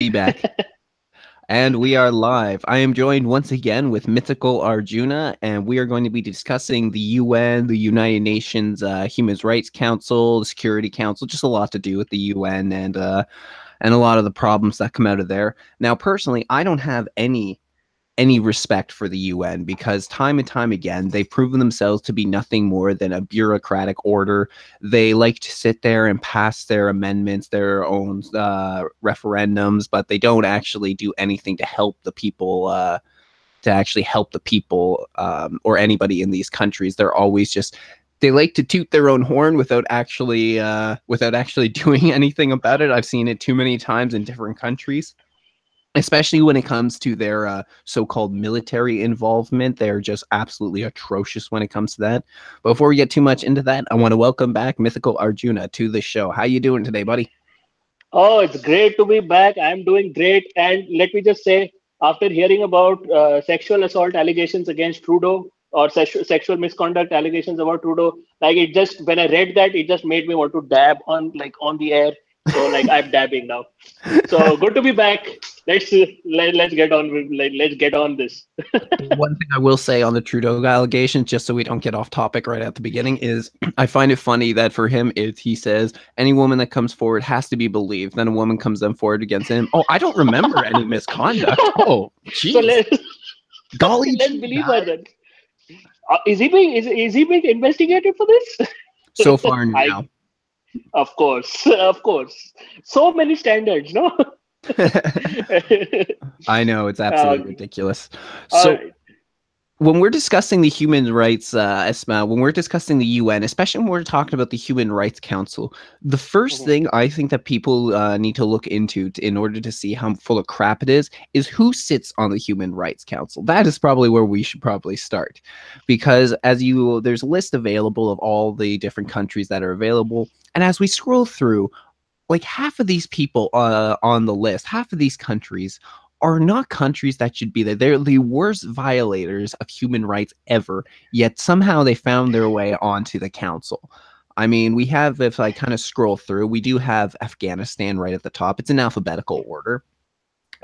Be back. And we are live. I am joined once again with mythical Arjuna, and we are going to be discussing the UN, the United Nations Human Rights Council, the Security Council, just a lot to do with the UN and a lot of the problems that come out of there. Now, personally, I don't have any respect for the UN because time and time again they've proven themselves to be nothing more than a bureaucratic order. They like to sit there and pass their amendments, their own referendums, but they don't actually do anything to help the people. Or anybody in these countries. They're always just they like to toot their own horn without actually doing anything about it. I've seen it too many times in different countries, especially when it comes to their so-called military involvement. They're just absolutely atrocious when it comes to that. But before we get too much into that, I want to welcome back Mythical Arjuna to the show. How you doing today, buddy? Oh, it's great to be back. I'm doing great. And let me just say, after hearing about sexual assault allegations against Trudeau or sexual misconduct allegations about Trudeau, like it just when I read that, it just made me want to dab on the air. So like I'm dabbing now. So good to be back. Let's get on let's get on this. One thing I will say on the Trudeau allegations, just so we don't get off topic right at the beginning, is I find it funny that for him, if he says any woman that comes forward has to be believed, then a woman comes then forward against him. Oh, I don't remember any misconduct. Oh, So jeez, golly let's gee, believe her guy. then. Is he being investigated for this? So far I now. Of course, of course. So many standards, no? I know it's uh, absolutely ridiculous. all So right. when we're discussing the human rights, Esma, when we're discussing the UN, especially when we're talking about the Human Rights Council, the first Mhm. thing I think that people need to look into in order to see how full of crap it is who sits on the Human Rights Council. That is probably where we should probably start, because there's a list available of all the different countries that are available, and as we scroll through, like half of these people on the list, half of these countries are not countries that should be there. They're the worst violators of human rights ever, yet somehow they found their way onto the council. I mean, we have, if I kind of scroll through, we do have Afghanistan right at the top. It's in alphabetical order.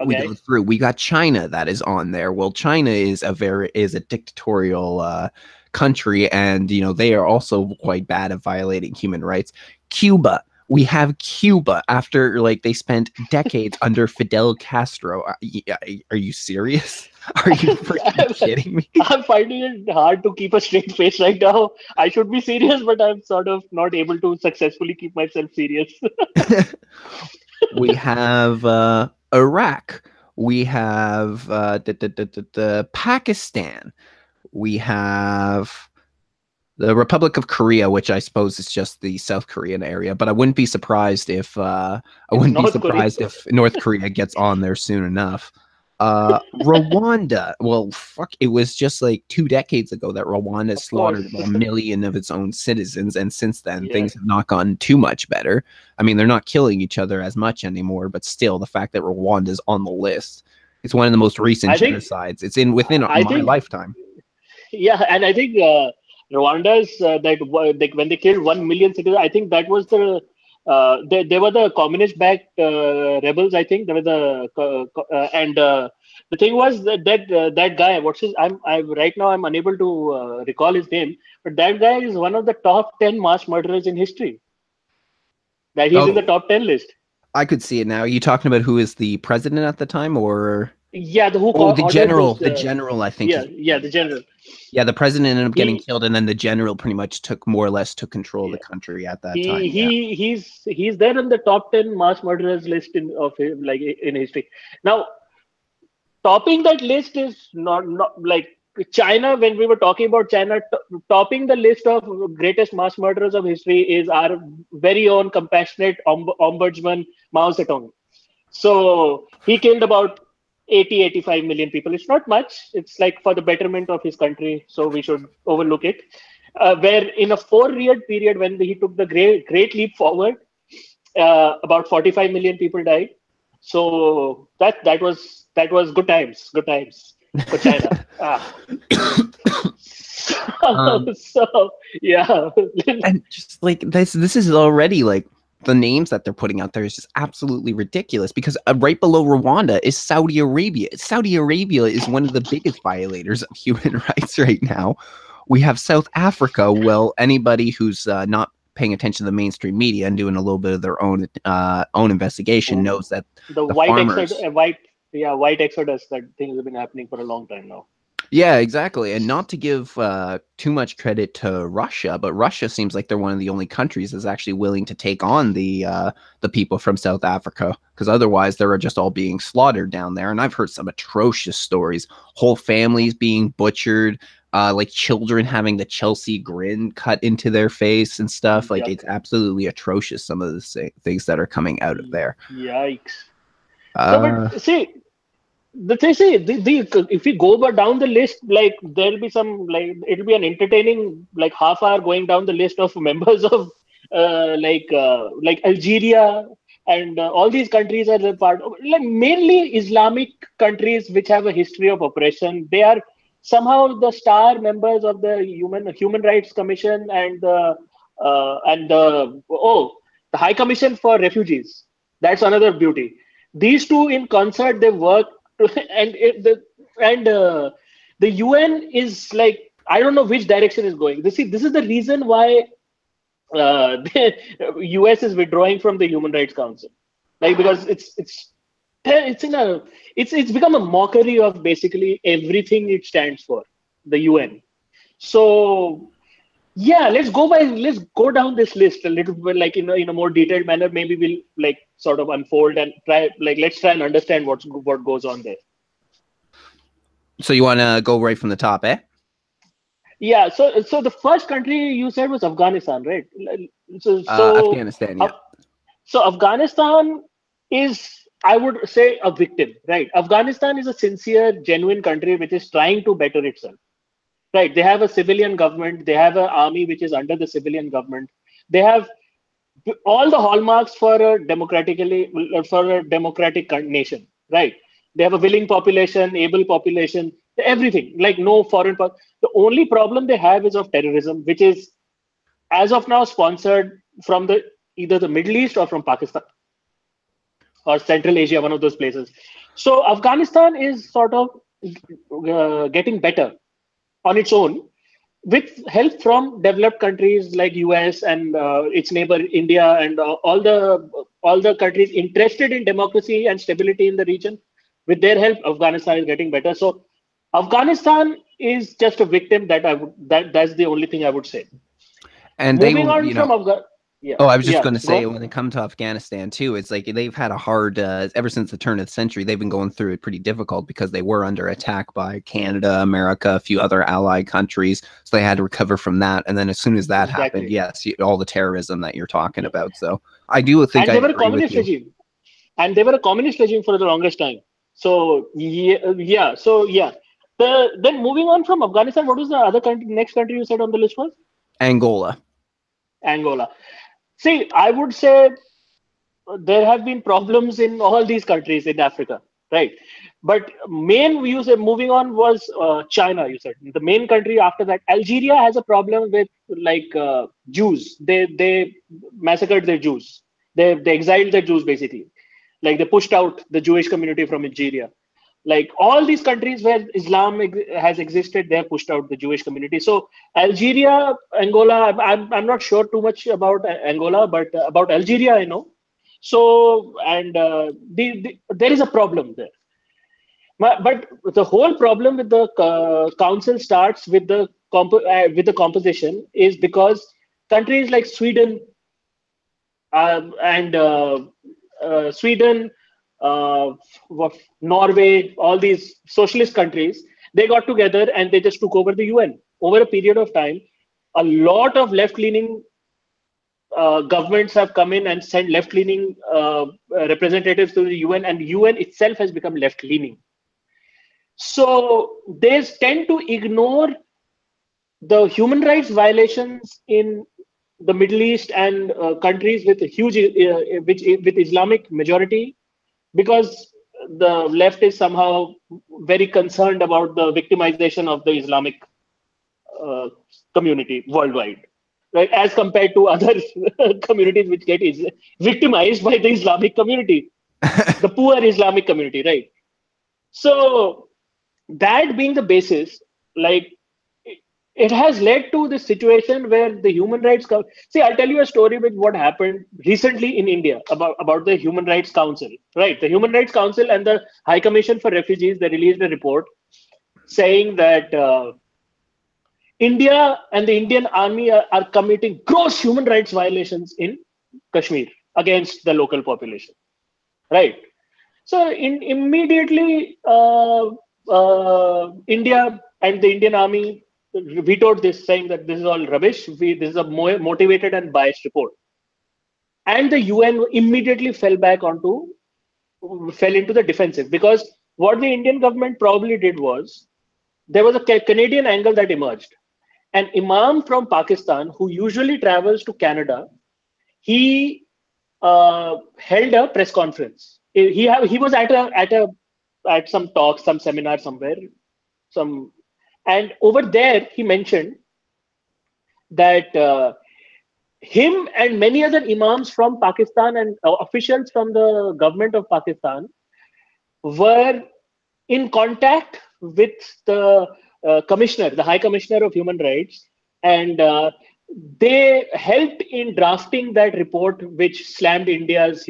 We go Okay. through. We got China that is on there. Well, China is a dictatorial country, and they are also quite bad at violating human rights. Cuba. We have Cuba after like they spent decades under Fidel Castro. Are you serious? Are you freaking kidding me? I'm finding it hard to keep a straight face right now. I should be serious, but I'm sort of not able to successfully keep myself serious. We have Iraq. We have Pakistan. We have the Republic of Korea, which I suppose is just the South Korean area, but I wouldn't be surprised if It's North Korea. North Korea gets on there soon enough. Rwanda, well, fuck, it was just like 2 decades ago that Rwanda Of slaughtered course. about 1 million of its own citizens, and since then Yeah. things have not gotten too much better. I mean, they're not killing each other as much anymore, but still, the fact that Rwanda's on the list, it's one of the most recent I think genocides. It's in within I my think lifetime. yeah, and I think Rwanda's when they killed 1 million citizens, I think that was they were the communist-backed rebels. I think they were and the thing was that guy. What's his? I right now I'm unable to recall his name, but that guy is one of the top 10 mass murderers in history. That he's in the Oh, top 10 list. I could see it now. Are you talking about who is the president at the time, or Yeah, the oh, the ordered general? those. The general, I think, Yeah, is yeah, the general. yeah. The president ended up getting He killed, and then the general pretty much took more or less took control of the yeah. country at that time. Yeah. He's there in the top 10 mass murderers list in history. Now, topping that list is not like China. When we were talking about China, topping the list of greatest mass murderers of history is our very own compassionate ombudsman Mao Zedong. So he killed about 85 million people. It's not much. It's like for the betterment of his country. So we should overlook it. Where in a 4 year period, when he took the great leap forward, about 45 million people died. So that was good times. Good times for China. So, um, so yeah. and just like this is already like the names that they're putting out there is just absolutely ridiculous, because right below Rwanda is Saudi Arabia. Saudi Arabia is one of the biggest violators of human rights right now. We have South Africa. Well, anybody who's not paying attention to the mainstream media and doing a little bit of their own investigation knows that The the white exodus, farmers. white exodus, that things have been happening for a long time now. Yeah, exactly. And not to give too much credit to Russia, but Russia seems like they're one of the only countries that's actually willing to take on the people from South Africa, because otherwise they're just all being slaughtered down there. And I've heard some atrocious stories: whole families being butchered, like children having the Chelsea grin cut into their face and stuff. Like, Yuck. it's absolutely atrocious, some of the things that are coming out of there. Yikes. No, Uh, but see, if we go down the list, like there'll be some, like it'll be an entertaining like half hour going down the list of members of like Algeria and all these countries are the part of, like mainly Islamic countries which have a history of oppression. They are somehow the star members of the Human Rights Commission and the High Commission for Refugees. That's another beauty. These two in concert, they work, and the UN is like, I don't know which direction is going. This is the reason why the US is withdrawing from the Human Rights Council, like because it's become a mockery of basically everything it stands for, the UN. So yeah, let's go down this list a little bit, like in a more detailed manner. Maybe we'll like sort of unfold and let's try and understand what goes on there. so you want to go right from the top, eh? Yeah, so the first country you said was Afghanistan, right? So so Afghanistan, yeah. Af- so Afghanistan is, I would say, a victim, right? Afghanistan is a sincere, genuine country which is trying to better itself. Right, they have a civilian government. They have an army which is under the civilian government. They have all the hallmarks for a democratic nation. Right, they have a willing population, able population, everything. Like no foreign power. The only problem they have is of terrorism, which is as of now sponsored from the either the Middle East or from Pakistan or Central Asia, one of those places. So Afghanistan is sort of getting better on its own, with help from developed countries like US and its neighbor India and all the countries interested in democracy and stability in the region. With their help, Afghanistan is getting better. So Afghanistan is just a victim. That's the only thing I would say. And they, Moving on from Afghanistan. Yeah, oh, I was just yeah, going to say, go. when it comes to Afghanistan too, it's like they've had a hard, ever since the turn of the century, they've been going through it pretty difficult, because they were under attack by Canada, America, a few other allied countries. So they had to recover from that. And then as soon as that happened, Exactly. yes, all the terrorism that you're talking about. So I do think And I they were a agree with communist you. regime. And they were a communist regime for the longest time. So yeah. Then moving on from Afghanistan, what was the other country? Next country you said on the list was Angola. Angola. See, I would say there have been problems in all these countries in Africa, right? But main you said moving on was China. You said the main country after that. Algeria has a problem with like Jews. They massacred their Jews. They exiled their Jews basically. Like they pushed out the Jewish community from Algeria. Like all these countries where Islam has existed, they have pushed out the Jewish community. So Algeria, Angola, I'm not sure too much about Angola, but about Algeria I know. So and there is a problem there. But the whole problem with the council starts with the composition is because countries like Sweden and Sweden, uh, Norway, all these socialist countries, they got together and they just took over the UN. Over a period of time, a lot of left-leaning governments have come in and sent left-leaning representatives to the UN, and UN itself has become left-leaning. So they tend to ignore the human rights violations in the Middle East and countries with a huge, with Islamic majority, because the left is somehow very concerned about the victimization of the Islamic uh, community worldwide. right? As compared to other communities which get victimized by the Islamic community, the poor Islamic community, right? So that being the basis, like it, it has led to this situation where the human rights. See, I'll tell you a story with what happened recently in India about the Human Rights Council, right? The Human Rights Council and the High Commission for Refugees, they released a report saying that India and the Indian army are committing gross human rights violations in Kashmir against the local population, right? So immediately, India and the Indian army vetoed this, saying that this is all rubbish. This is a more motivated and biased report. And the UN immediately fell into the defensive, because what the Indian government probably did was there was a Canadian angle that emerged. An imam from Pakistan who usually travels to Canada, he held a press conference. He was at some talk, some seminar somewhere, and over there he mentioned that him and many other imams from Pakistan and officials from the government of Pakistan were in contact with the commissioner, the High Commissioner of Human Rights, and they helped in drafting that report which slammed India's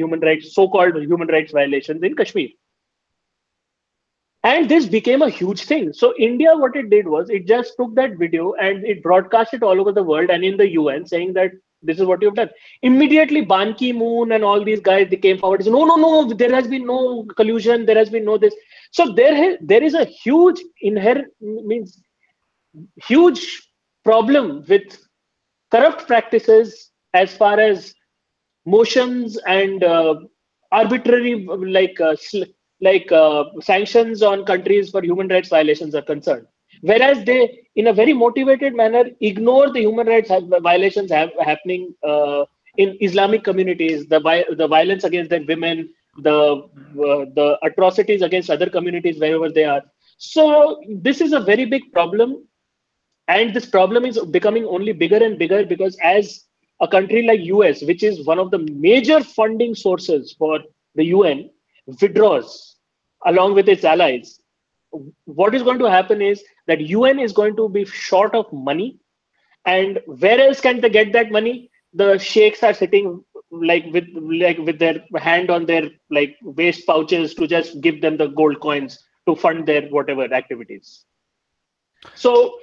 so-called human rights violations in Kashmir. And this became a huge thing. So India, what it did was it just took that video and it broadcast it all over the world and in the UN, saying that this is what you've done. Immediately, Ban Ki-moon and all these guys, they came forward and said, no, there has been no collusion, there has been no this. So there is a huge huge problem with corrupt practices as far as motions and arbitrary sanctions on countries for human rights violations are concerned. Whereas they, in a very motivated manner, ignore the human rights violations happening in Islamic communities, the violence against their women, the atrocities against other communities wherever they are. So this is a very big problem, and this problem is becoming only bigger and bigger because as a country like US, which is one of the major funding sources for the UN, withdraws along with its allies, what is going to happen is that UN is going to be short of money. And where else can they get that money? The sheikhs are sitting with their hand on their waist pouches to just give them the gold coins to fund their whatever activities. So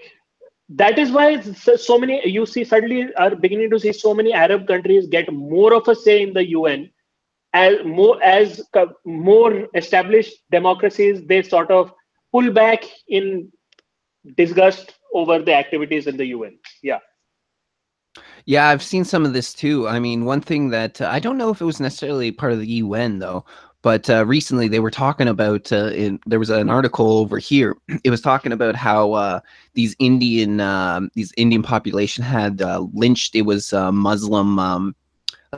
that is why so many, you see, suddenly are beginning to see so many Arab countries get more of a say in the UN. As more established democracies, they sort of pull back in disgust over the activities in the UN. Yeah. Yeah, I've seen some of this too. I mean, one thing that I don't know if it was necessarily part of the UN though, but recently they were talking about. There was an article over here. It was talking about how these Indian population had lynched. It was Muslim.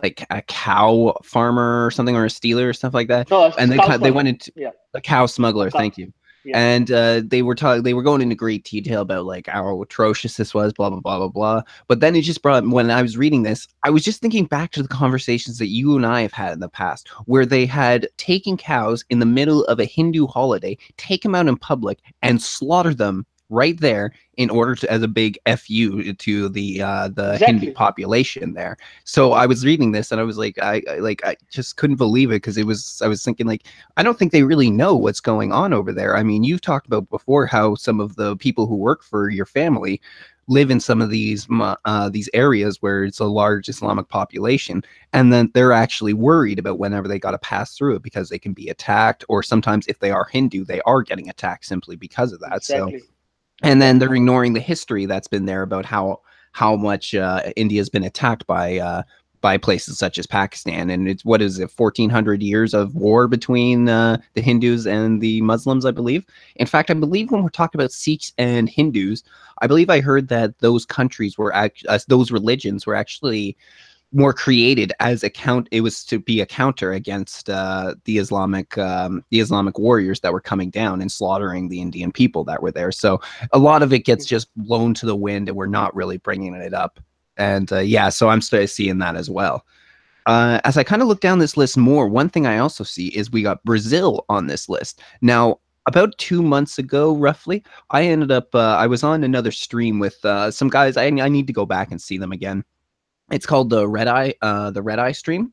Like a cow farmer or something, or a stealer or stuff like that. No, And they went into a cow smuggler. Thank you. Yeah. And they were going into great detail about like how atrocious this was, blah blah blah blah blah. But then it just brought, when I was reading this, I was just thinking back to the conversations that you and I have had in the past, where they had taken cows in the middle of a Hindu holiday, take them out in public, and slaughter them right there in order to, as a big fu to the Exactly. Hindu population there. So I was reading this and I was like, I just couldn't believe it, because I was thinking, like, I don't think they really know what's going on over there. I mean, you've talked about before how some of the people who work for your family live in some of these areas where it's a large Islamic population, and then they're actually worried about whenever they got to pass through it because they can be attacked, or sometimes if they are Hindu, they are getting attacked simply because of that. Exactly. So. And then they're ignoring the history that's been there about how much India's been attacked by places such as Pakistan. And it's, what is it, 1,400 years of war between the Hindus and the Muslims, I believe. In fact, I believe when we're talking about Sikhs and Hindus, I believe I heard that those countries were those religions were actually more created as it was to be a counter against the Islamic warriors that were coming down and slaughtering the Indian people that were there. So a lot of it gets just blown to the wind, and we're not really bringing it up. And yeah, so I'm starting seeing that as well. As I kind of look down this list more, one thing I also see is we got Brazil on this list. Now, about 2 months ago, roughly, I ended up, I was on another stream with some guys. I need to go back and see them again. It's called the Red Eye stream.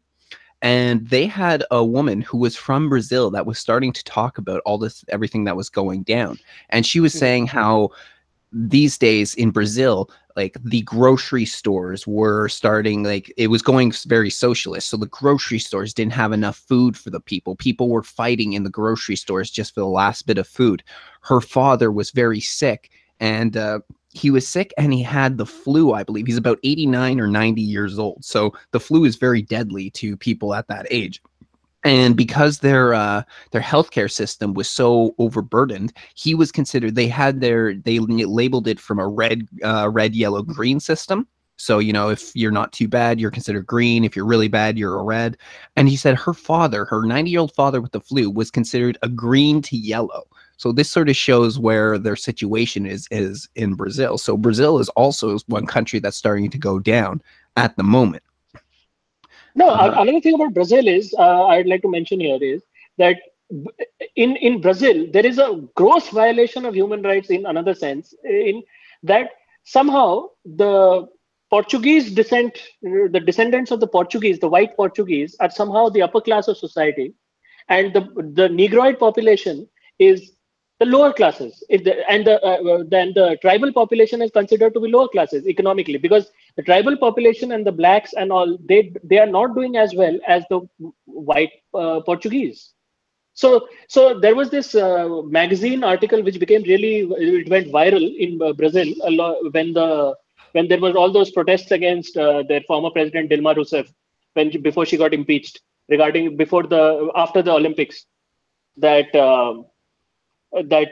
And they had a woman who was from Brazil that was starting to talk about all this, everything that was going down. And she was Mhm. saying how these days in Brazil, like the grocery stores were starting, like it was going very socialist. So the grocery stores didn't have enough food for the people. People were fighting in the grocery stores just for the last bit of food. Her father was very sick, and he was sick and he had the flu, I believe. He's about 89 or 90 years old. So the flu is very deadly to people at that age. And because their healthcare system was so overburdened, he was considered. They labeled it from a red, yellow, green system. So if you're not too bad, you're considered green. If you're really bad, you're a red. And he said her father, her 90-year-old father with the flu, was considered a green to yellow. So this sort of shows where their situation is in Brazil. So Brazil is also one country that's starting to go down at the moment. No, Uh, another thing about Brazil is I'd like to mention here is that in Brazil there is a gross violation of human rights in another sense, in that somehow the Portuguese descent, the descendants of the Portuguese, the white Portuguese, are somehow the upper class of society, and the Negroid population is the lower classes. Then the tribal population is considered to be lower classes economically, because the tribal population and the blacks and all, they are not doing as well as the white Portuguese. So there was this magazine article which became really, it went viral in Brazil when there was all those protests against their former president Dilma Rousseff, before she got impeached, regarding before the after the Olympics, that that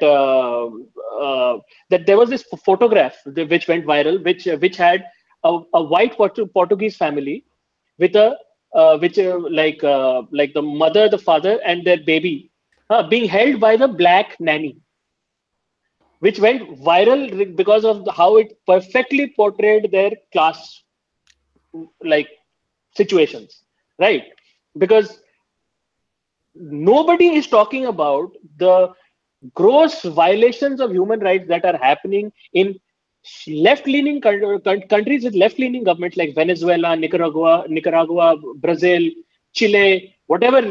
that there was this photograph which went viral, which had a white Portuguese family with a which like the mother, the father, and their baby being held by the black nanny, which went viral because of how it perfectly portrayed their class, like, situations, right? Because nobody is talking about the gross violations of human rights that are happening in left-leaning countries with left-leaning governments like Venezuela, Nicaragua, Brazil, Chile, whatever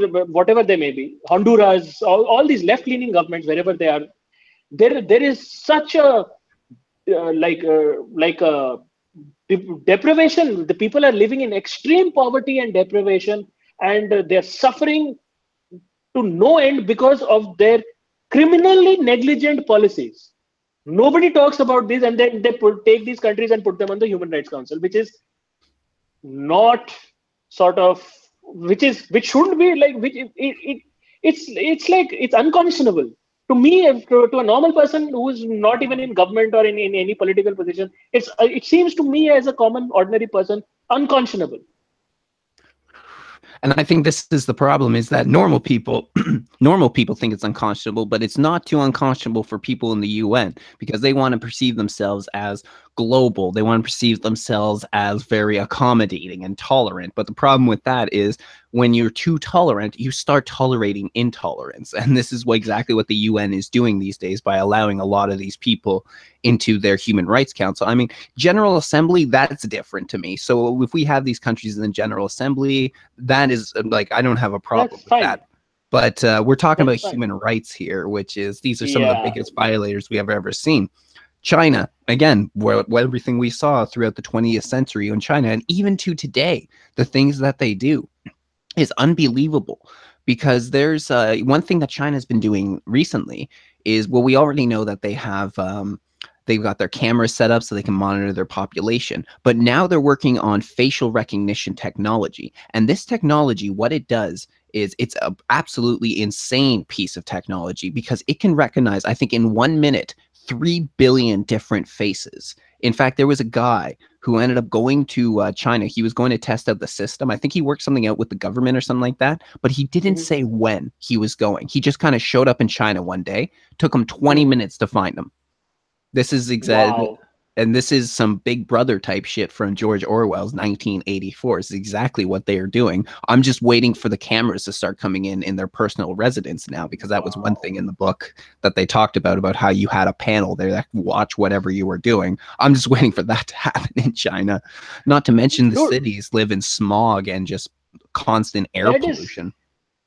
they may be, Honduras, all these left-leaning governments, wherever they are, there is such a like a deprivation. The people are living in extreme poverty and deprivation, and they're suffering to no end because of their criminally negligent policies. Nobody talks about this, and then they take these countries and put them on the Human Rights Council, which is not sort of, which shouldn't be like, it's like, it's unconscionable to me, to a normal person who is not even in government or in any political position. It seems to me, as a common ordinary person, unconscionable. And I think this is the problem, is that normal people normal people think it's unconscionable, but it's not too unconscionable for people in the UN, because they want to perceive themselves as global. They want to perceive themselves as very accommodating and tolerant. But the problem with that is, when you're too tolerant, you start tolerating intolerance. And this is exactly what the UN is doing these days by allowing a lot of these people into their Human Rights Council. I mean, General Assembly, that's different to me. So if we have these countries in the General Assembly, that is like, I don't have a problem That's with fine. that. But we're talking That's about fine. human rights here, which is, these are some of the Yeah. biggest violators we have ever seen. China, again, where everything we saw throughout the 20th century in China, and even to today, the things that they do is unbelievable. Because there's one thing that China's been doing recently is, well, we already know that they've got their cameras set up so they can monitor their population, but now they're working on facial recognition technology. And this technology, what it does is, it's a absolutely insane piece of technology, because it can recognize, I think in 1 minute, 3 billion different faces. In fact, there was a guy who ended up going to China. He was going to test out the system. I think he worked something out with the government or something like that, but he didn't Mhm. say when he was going. He just kind of showed up in China one day. Took him 20 Mhm. minutes to find him. This is exact. Wow. And this is some Big Brother type shit from George Orwell's 1984. It's exactly what they are doing. I'm just waiting for the cameras to start coming in their personal residence now, because that was one Wow. thing in the book that they talked about how you had a panel there that could watch whatever you were doing. I'm just waiting for that to happen in China. Not to mention the Dude, cities live in smog and just constant air that is pollution.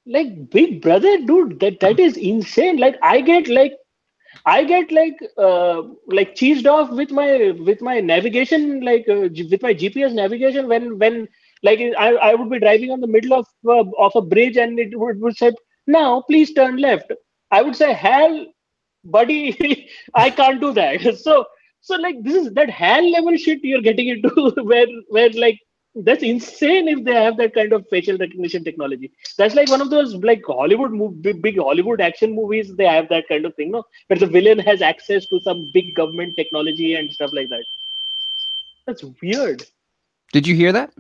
like Big Brother, dude. That is insane. I get like cheesed off with my navigation, with my GPS navigation when like I would be driving on the middle of a bridge, and would say, now please turn left. I would say, hell, buddy, I can't do that. So like this is that hell level shit you're getting into where like that's insane if they have that kind of facial recognition technology. That's like one of those like big Hollywood action movies. They have that kind of thing, no, where the villain has access to some big government technology and stuff like that. That's weird. Did you hear that?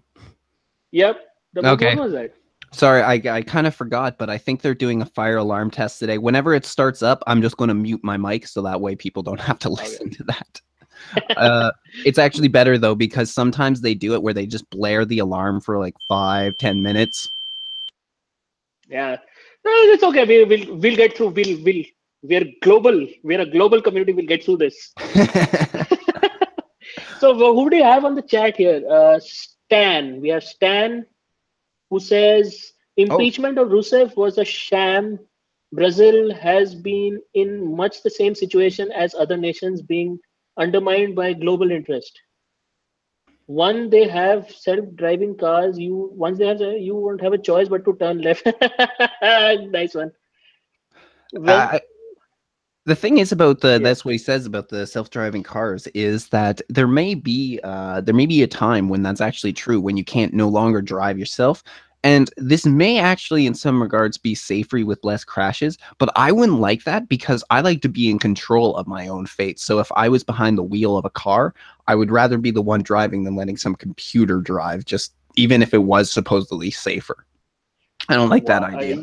Yep. What Okay. was that? Sorry, I kind of forgot, but I think they're doing a fire alarm test today. Whenever it starts up, I'm just going to mute my mic so that way people don't have to Okay. listen to that. It's actually better though, because sometimes they do it where they just blare the alarm for like 5-10 minutes. Yeah. No, it's okay. We'll get through. We're global. We're a global community. We'll get through this. So who do you have on the chat here? Stan. We have Stan, who says Oh, impeachment of Rousseff was a sham. Brazil has been in much the same situation as other nations, being undermined by global interest. One, they have self-driving cars. You won't have a choice but to turn left. Nice one. Well, I, the thing is about yeah. that's what he says about the self-driving cars, is that there may be a time when that's actually true, when you can't no longer drive yourself. And this may actually in some regards be safer with less crashes, but I wouldn't like that, because I like to be in control of my own fate. So if I was behind the wheel of a car, I would rather be the one driving than letting some computer drive, just even if it was supposedly safer. I don't like that Wow. idea.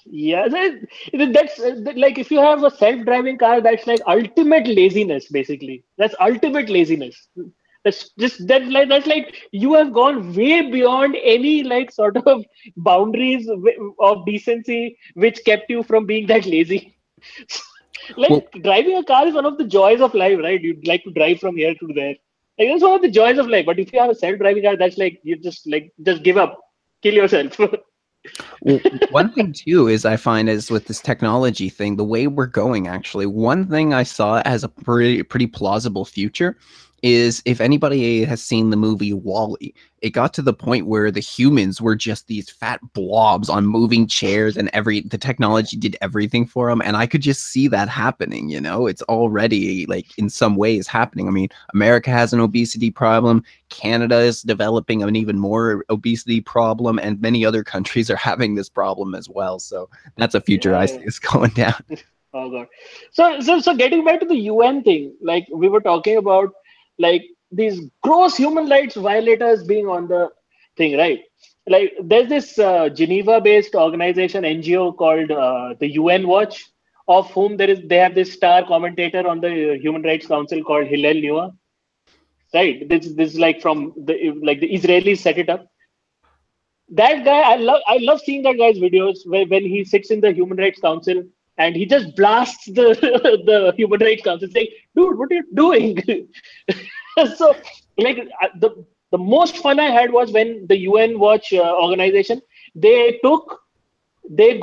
Yeah, that's like if you have a self-driving car, that's like ultimate laziness, basically. That's ultimate laziness. That's like you have gone way beyond any like sort of boundaries of decency which kept you from being that lazy. Like Well, driving a car is one of the joys of life, right? You'd like to drive from here to there. Like that's one of the joys of life. But if you have a self-driving car, that's like you just give up, kill yourself. Well, one thing too is I find is with this technology thing, the way we're going, actually, one thing I saw as a pretty plausible future is, if anybody has seen the movie Wall-E, it got to the point where the humans were just these fat blobs on moving chairs, and the technology did everything for them. And I could just see that happening, it's already like in some ways happening. I mean, America has an obesity problem. Canada is developing an even more obesity problem, and many other countries are having this problem as well. So that's a future I Yeah. see is going down. Oh God. So getting back to the UN thing, like we were talking about, like these gross human rights violators being on the thing, right? Like there's this Geneva-based organization NGO called the UN Watch, of whom they have this star commentator on the Human Rights Council called Hillel Nua, right? This is like from the Israelis set it up. That guy, I love seeing that guy's videos when he sits in the Human Rights Council and he just blasts the the Human Rights Council, saying, dude, what are you doing? So like the most fun I had was when the UN Watch organization, they took they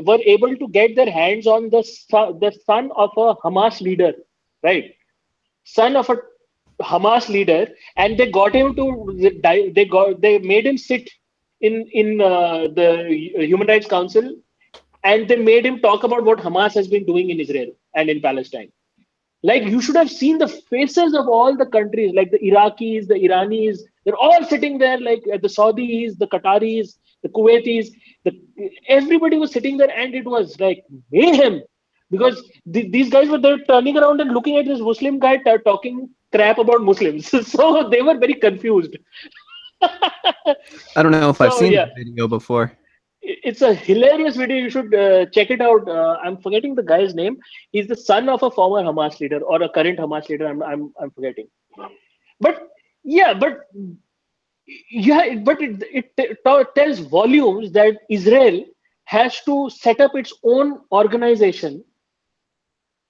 were able to get their hands on the son of a Hamas leader, right? Son of a Hamas leader, and they got him to they made him sit in the Human Rights Council, and they made him talk about what Hamas has been doing in Israel and in Palestine. Like you should have seen the faces of all the countries, like the Iraqis, the Iranis. They're all sitting there, like the Saudis, the Qataris, the Kuwaitis. The, everybody was sitting there, and it was like mayhem, because these guys were there turning around and looking at this Muslim guy talking crap about Muslims. So they were very confused. I don't know if I've So seen yeah, that video before. it's a hilarious video. You should check it out. I'm forgetting the guy's name. He's the son of a former Hamas leader or a current Hamas leader. I'm forgetting. But yeah, but it tells volumes that Israel has to set up its own organization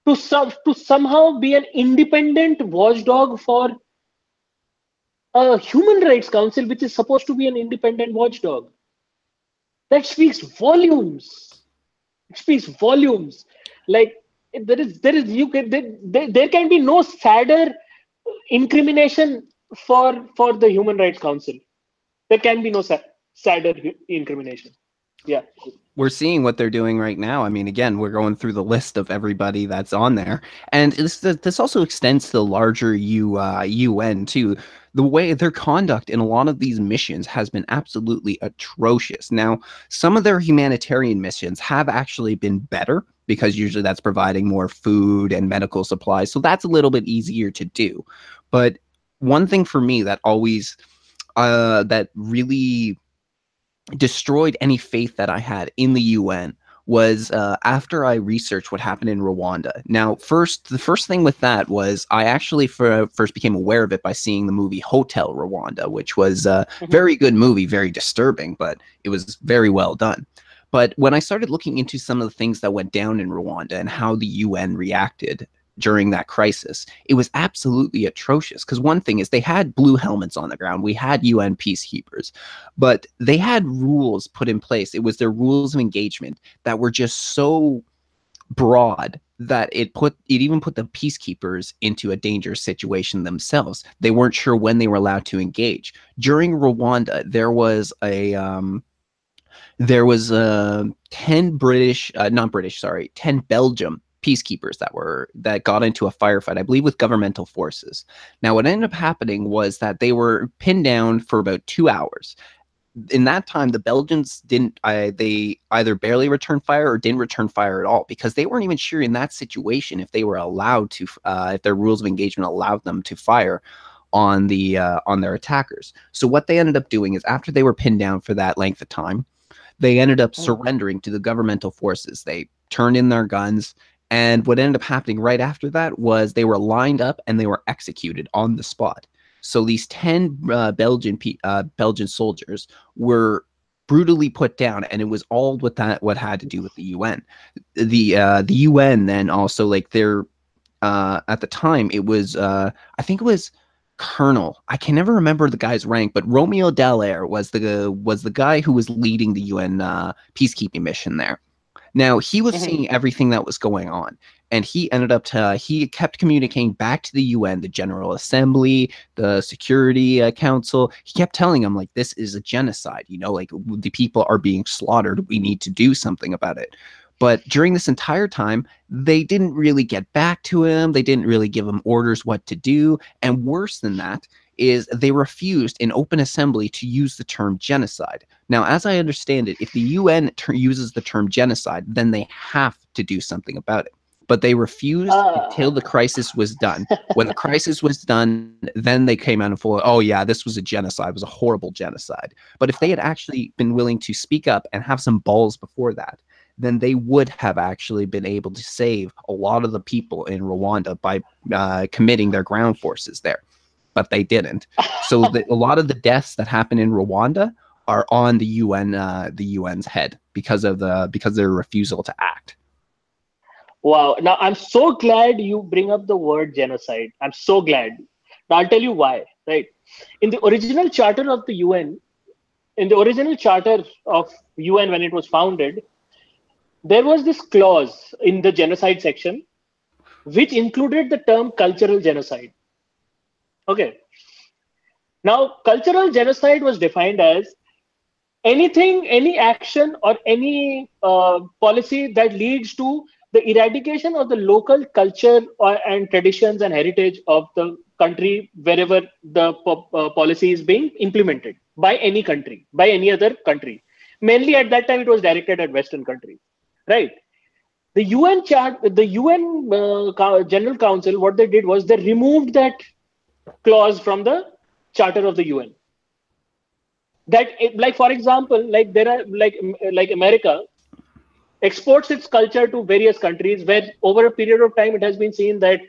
to somehow be an independent watchdog for a human rights council, which is supposed to be an independent watchdog. That speaks volumes. It speaks volumes. Like there is there can be no sadder incrimination for the Human Rights Council. There can be no sadder incrimination. Yeah. We're seeing what they're doing right now. I mean, again, we're going through the list of everybody that's on there, and this also extends to the larger UN too. The way their conduct in a lot of these missions has been absolutely atrocious. Now, some of their humanitarian missions have actually been better because usually that's providing more food and medical supplies, so that's a little bit easier to do. But one thing for me that always that really destroyed any faith that I had in the UN was after I researched what happened in Rwanda. Now, the first thing with that was I actually first became aware of it by seeing the movie Hotel Rwanda, which was a very good movie, very disturbing, but it was very well done. But when I started looking into some of the things that went down in Rwanda and how the UN reacted during that crisis, it was absolutely atrocious. Because one thing is they had blue helmets on the ground. We had UN peacekeepers, but they had rules put in place. It was their rules of engagement that were just so broad that it even put the peacekeepers into a dangerous situation themselves. They weren't sure when they were allowed to engage. During Rwanda, there was 10 Belgium peacekeepers that got into a firefight, I believe, with governmental forces. Now, what ended up happening was that they were pinned down for about 2 hours. In that time, the Belgians they either barely returned fire or didn't return fire at all, because they weren't even sure in that situation if they were allowed to, if their rules of engagement allowed them to fire on their attackers. So what they ended up doing is, after they were pinned down for that length of time, they ended up surrendering to the governmental forces. They turned in their guns, and what ended up happening right after that was they were lined up and they were executed on the spot. So these 10 Belgian soldiers were brutally put down, and it was all what had to do with the UN. The UN then also, like, their at the time, it was I think it was Colonel. I can never remember the guy's rank, but Romeo Dallaire was the guy who was leading the UN peacekeeping mission there. Now, he was seeing everything that was going on, and he he kept communicating back to the UN, the General Assembly, the Security Council. He kept telling them, like, this is a genocide, like, the people are being slaughtered. We need to do something about it. But during this entire time, they didn't really get back to him. They didn't really give him orders what to do. And worse than that is they refused in open assembly to use the term genocide. Now, as I understand it, if the UN uses the term genocide, then they have to do something about it. But they refused until the crisis was done. When the crisis was done, then they came out and full, oh yeah, this was a genocide. It was a horrible genocide. But if they had actually been willing to speak up and have some balls before that, then they would have actually been able to save a lot of the people in Rwanda by committing their ground forces there. But they didn't. So a lot of the deaths that happen in Rwanda are on the UN's head because of their refusal to act. Wow. Now, I'm so glad you bring up the word genocide. I'm so glad. Now, I'll tell you why. Right. In the original charter of the UN, in the original charter of UN when it was founded, there was this clause in the genocide section which included the term cultural genocide. Okay. Now, cultural genocide was defined as any action or any policy that leads to the eradication of the local culture and traditions and heritage of the country wherever the policy is being implemented by any country, by any other country. Mainly at that time, it was directed at Western countries, right? The UN General Council, what they did was they removed that clause from the Charter of the UN. that like for example, like there are like America exports its culture to various countries, where over a period of time it has been seen that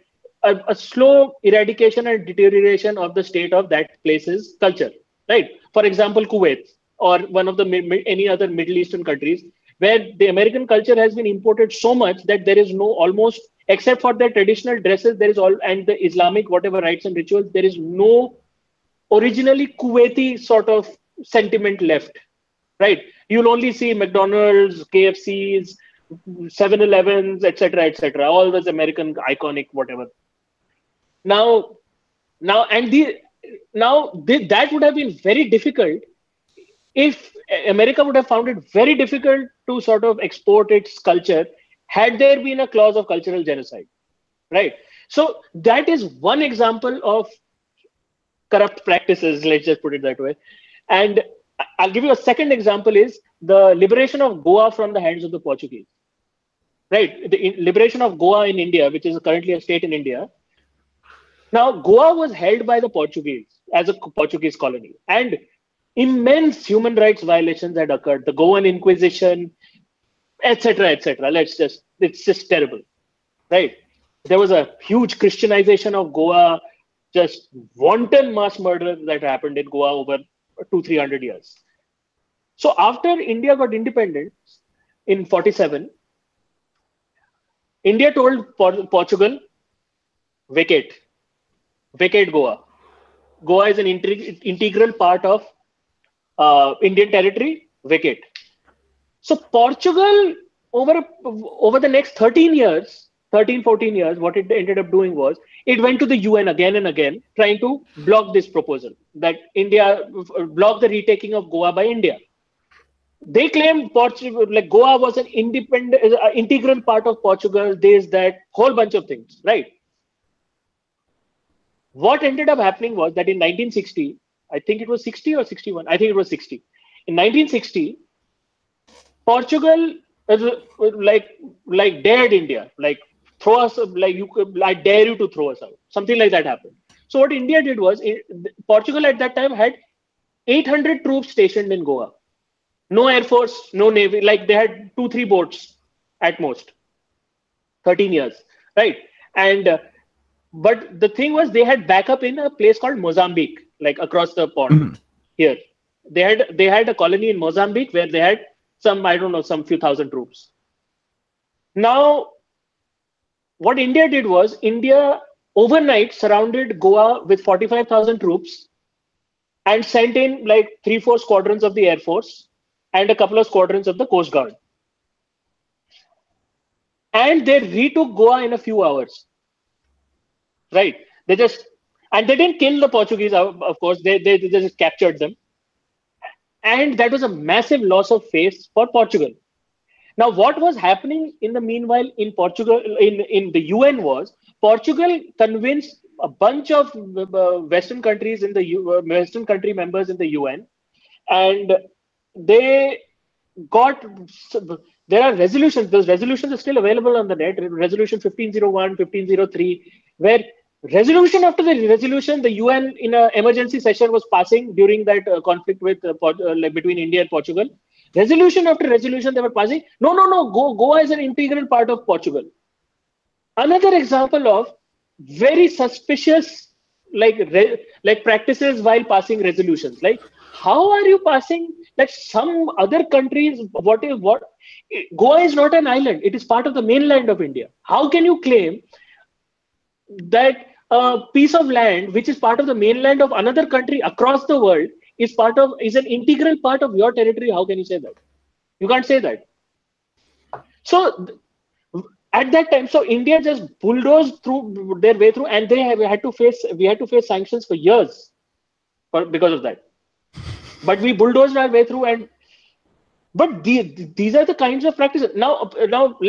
a slow eradication and deterioration of the state of that place's culture, right? For example, Kuwait, or one of the any other Middle Eastern countries, where the American culture has been imported so much that there is no, almost, except for their traditional dresses, there is all, and the Islamic whatever rites and rituals, there is no originally Kuwaiti sort of sentiment left, right? You'll only see McDonald's, KFCs, 7-Elevens, etc., etc., all those American iconic whatever. Now, now, and that would have been very difficult if America would have found it very difficult to sort of export its culture had there been a clause of cultural genocide, right? So that is one example of corrupt practices, let's just put it that way. And I'll give you a second example is the liberation of Goa from the hands of the Portuguese. Right, the liberation of Goa in India, which is currently a state in India. Now, Goa was held by the Portuguese as a Portuguese colony, and immense human rights violations had occurred. The Goan Inquisition, etc., etc. It's just terrible, right? There was a huge Christianization of Goa, just wanton mass murder that happened in Goa over 200-300 years. So after India got independence in 47, India told Portugal, vacate Goa. Goa is an integral part of Indian territory, vacate. So Portugal, over the next 13 years, 14 years, what it ended up doing was, it went to the UN again and again, trying to block this proposal, that India, block the retaking of Goa by India. They claimed Portugal, like Goa was an independent, integral part of Portugal, this, that, whole bunch of things, right? What ended up happening was that in 1960, I think it was 60 or 61, I think it was 60. In 1960, Portugal like dared India, like throw us, like I dare you to throw us out. Something like that happened. So what India did was, Portugal at that time had 800 troops stationed in Goa. No air force, no navy. Like they had 2-3 boats at most. 13 years, right? And but the thing was, they had backup in a place called Mozambique, like across the pond here. They had a colony in Mozambique where they had some, I don't know, some few thousand troops. Now, what India did was, India overnight surrounded Goa with 45,000 troops and sent in like 3-4 squadrons of the Air Force and a couple of squadrons of the Coast Guard. And they retook Goa in a few hours. Right? And they didn't kill the Portuguese, of course, they just captured them. And that was a massive loss of face for Portugal. Now, what was happening in the meanwhile in Portugal, in the UN was, Portugal convinced a bunch of Western countries in the Western country members in the UN, and they got, there are resolutions. Those resolutions are still available on the net. Resolution 1501, 1503, where resolution after the resolution, the UN in an emergency session was passing during that conflict with between India and Portugal. Resolution after resolution they were passing. No, Goa is an integral part of Portugal. Another example of very suspicious like practices while passing resolutions. Like, how are you passing, like some other countries, what Goa is not an island, it is part of the mainland of India. How can you claim that a piece of land which is part of the mainland of another country across the world is an integral part of your territory? How can you say that? You can't say that. So at that time, so India just bulldozed through their way through, and we had to face sanctions for years because of that. But we bulldozed our way through, but these are the kinds of practices. Now we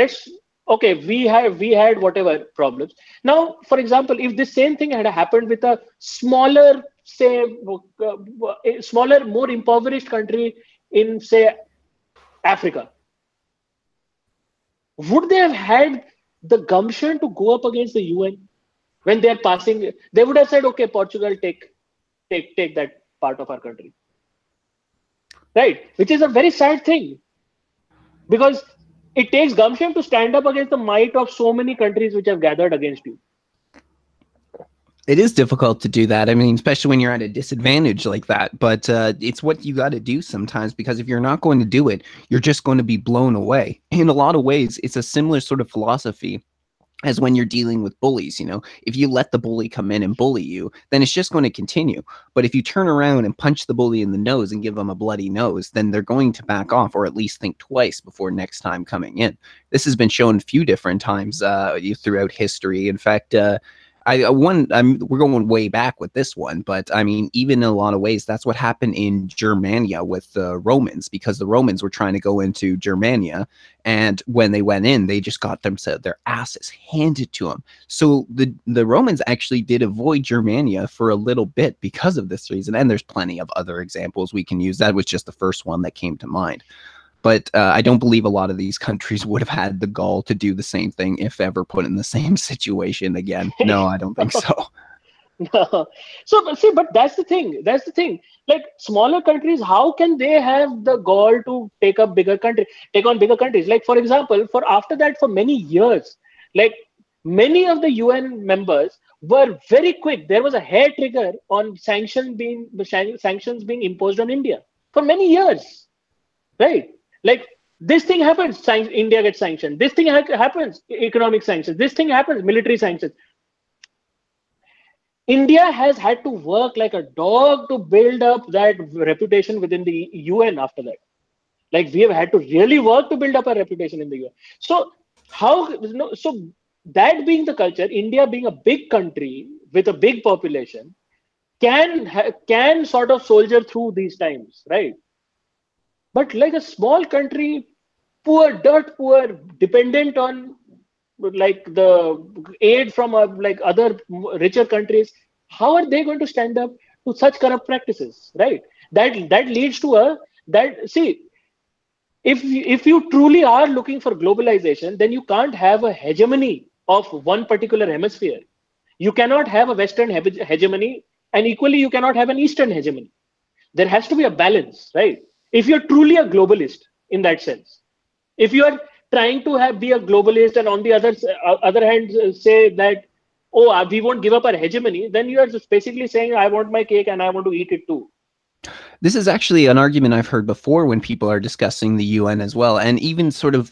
had whatever problems. Now, for example, if the same thing had happened with a smaller, say, a smaller, more impoverished country in, say, Africa, would they have had the gumption to go up against the UN when they are passing? They would have said, okay, Portugal, take that part of our country. right? Which is a very sad thing because it takes gumption to stand up against the might of so many countries which have gathered against you. It is difficult to do that. I mean, especially when you're at a disadvantage like that. But it's what you got to do sometimes, because if you're not going to do it, you're just going to be blown away. In a lot of ways, it's a similar sort of philosophy as when you're dealing with bullies. If you let the bully come in and bully you, then it's just going to continue. But if you turn around and punch the bully in the nose and give them a bloody nose, then they're going to back off, or at least think twice before next time coming in. This has been shown a few different times throughout history. In fact, we're going way back with this one, but I mean, even in a lot of ways, that's what happened in Germania with the Romans, because the Romans were trying to go into Germania, and when they went in, they just got their asses handed to them. So the Romans actually did avoid Germania for a little bit because of this reason, and there's plenty of other examples we can use. That was just the first one that came to mind. But I don't believe a lot of these countries would have had the gall to do the same thing if ever put in the same situation again. No, I don't think so. No. So, but see, but that's the thing. That's the thing. Like smaller countries, how can they have the gall to take on bigger countries? Like, for example, for after that, for many years, like many of the UN members were very quick. There was a hair trigger on sanctions being imposed on India for many years, right? Like this thing happens, India gets sanctioned. This thing happens, economic sanctions. This thing happens, military sanctions. India has had to work like a dog to build up that reputation within the UN after that. Like we have had to really work to build up our reputation in the UN. So so that being the culture, India being a big country with a big population can sort of soldier through these times, right? But like a small country, poor, dirt poor, dependent on like the aid from like other richer countries, how are they going to stand up to such corrupt practices, right? That leads to a that see if you truly are looking for globalization, then you can't have a hegemony of one particular hemisphere. You cannot have a Western hegemony, and equally you cannot have an Eastern hegemony. There has to be a balance, right? If you're truly a globalist in that sense, if you are trying to be a globalist and on the other hand say that we won't give up our hegemony, then you are just basically saying I want my cake and I want to eat it too. This is actually an argument I've heard before when people are discussing the UN as well, and even sort of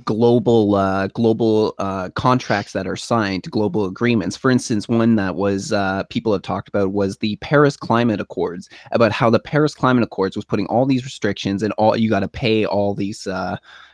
global contracts that are signed, global agreements. For instance, one that was people have talked about was the Paris Climate Accords, about how the Paris Climate Accords was putting all these restrictions, and all you got to pay all these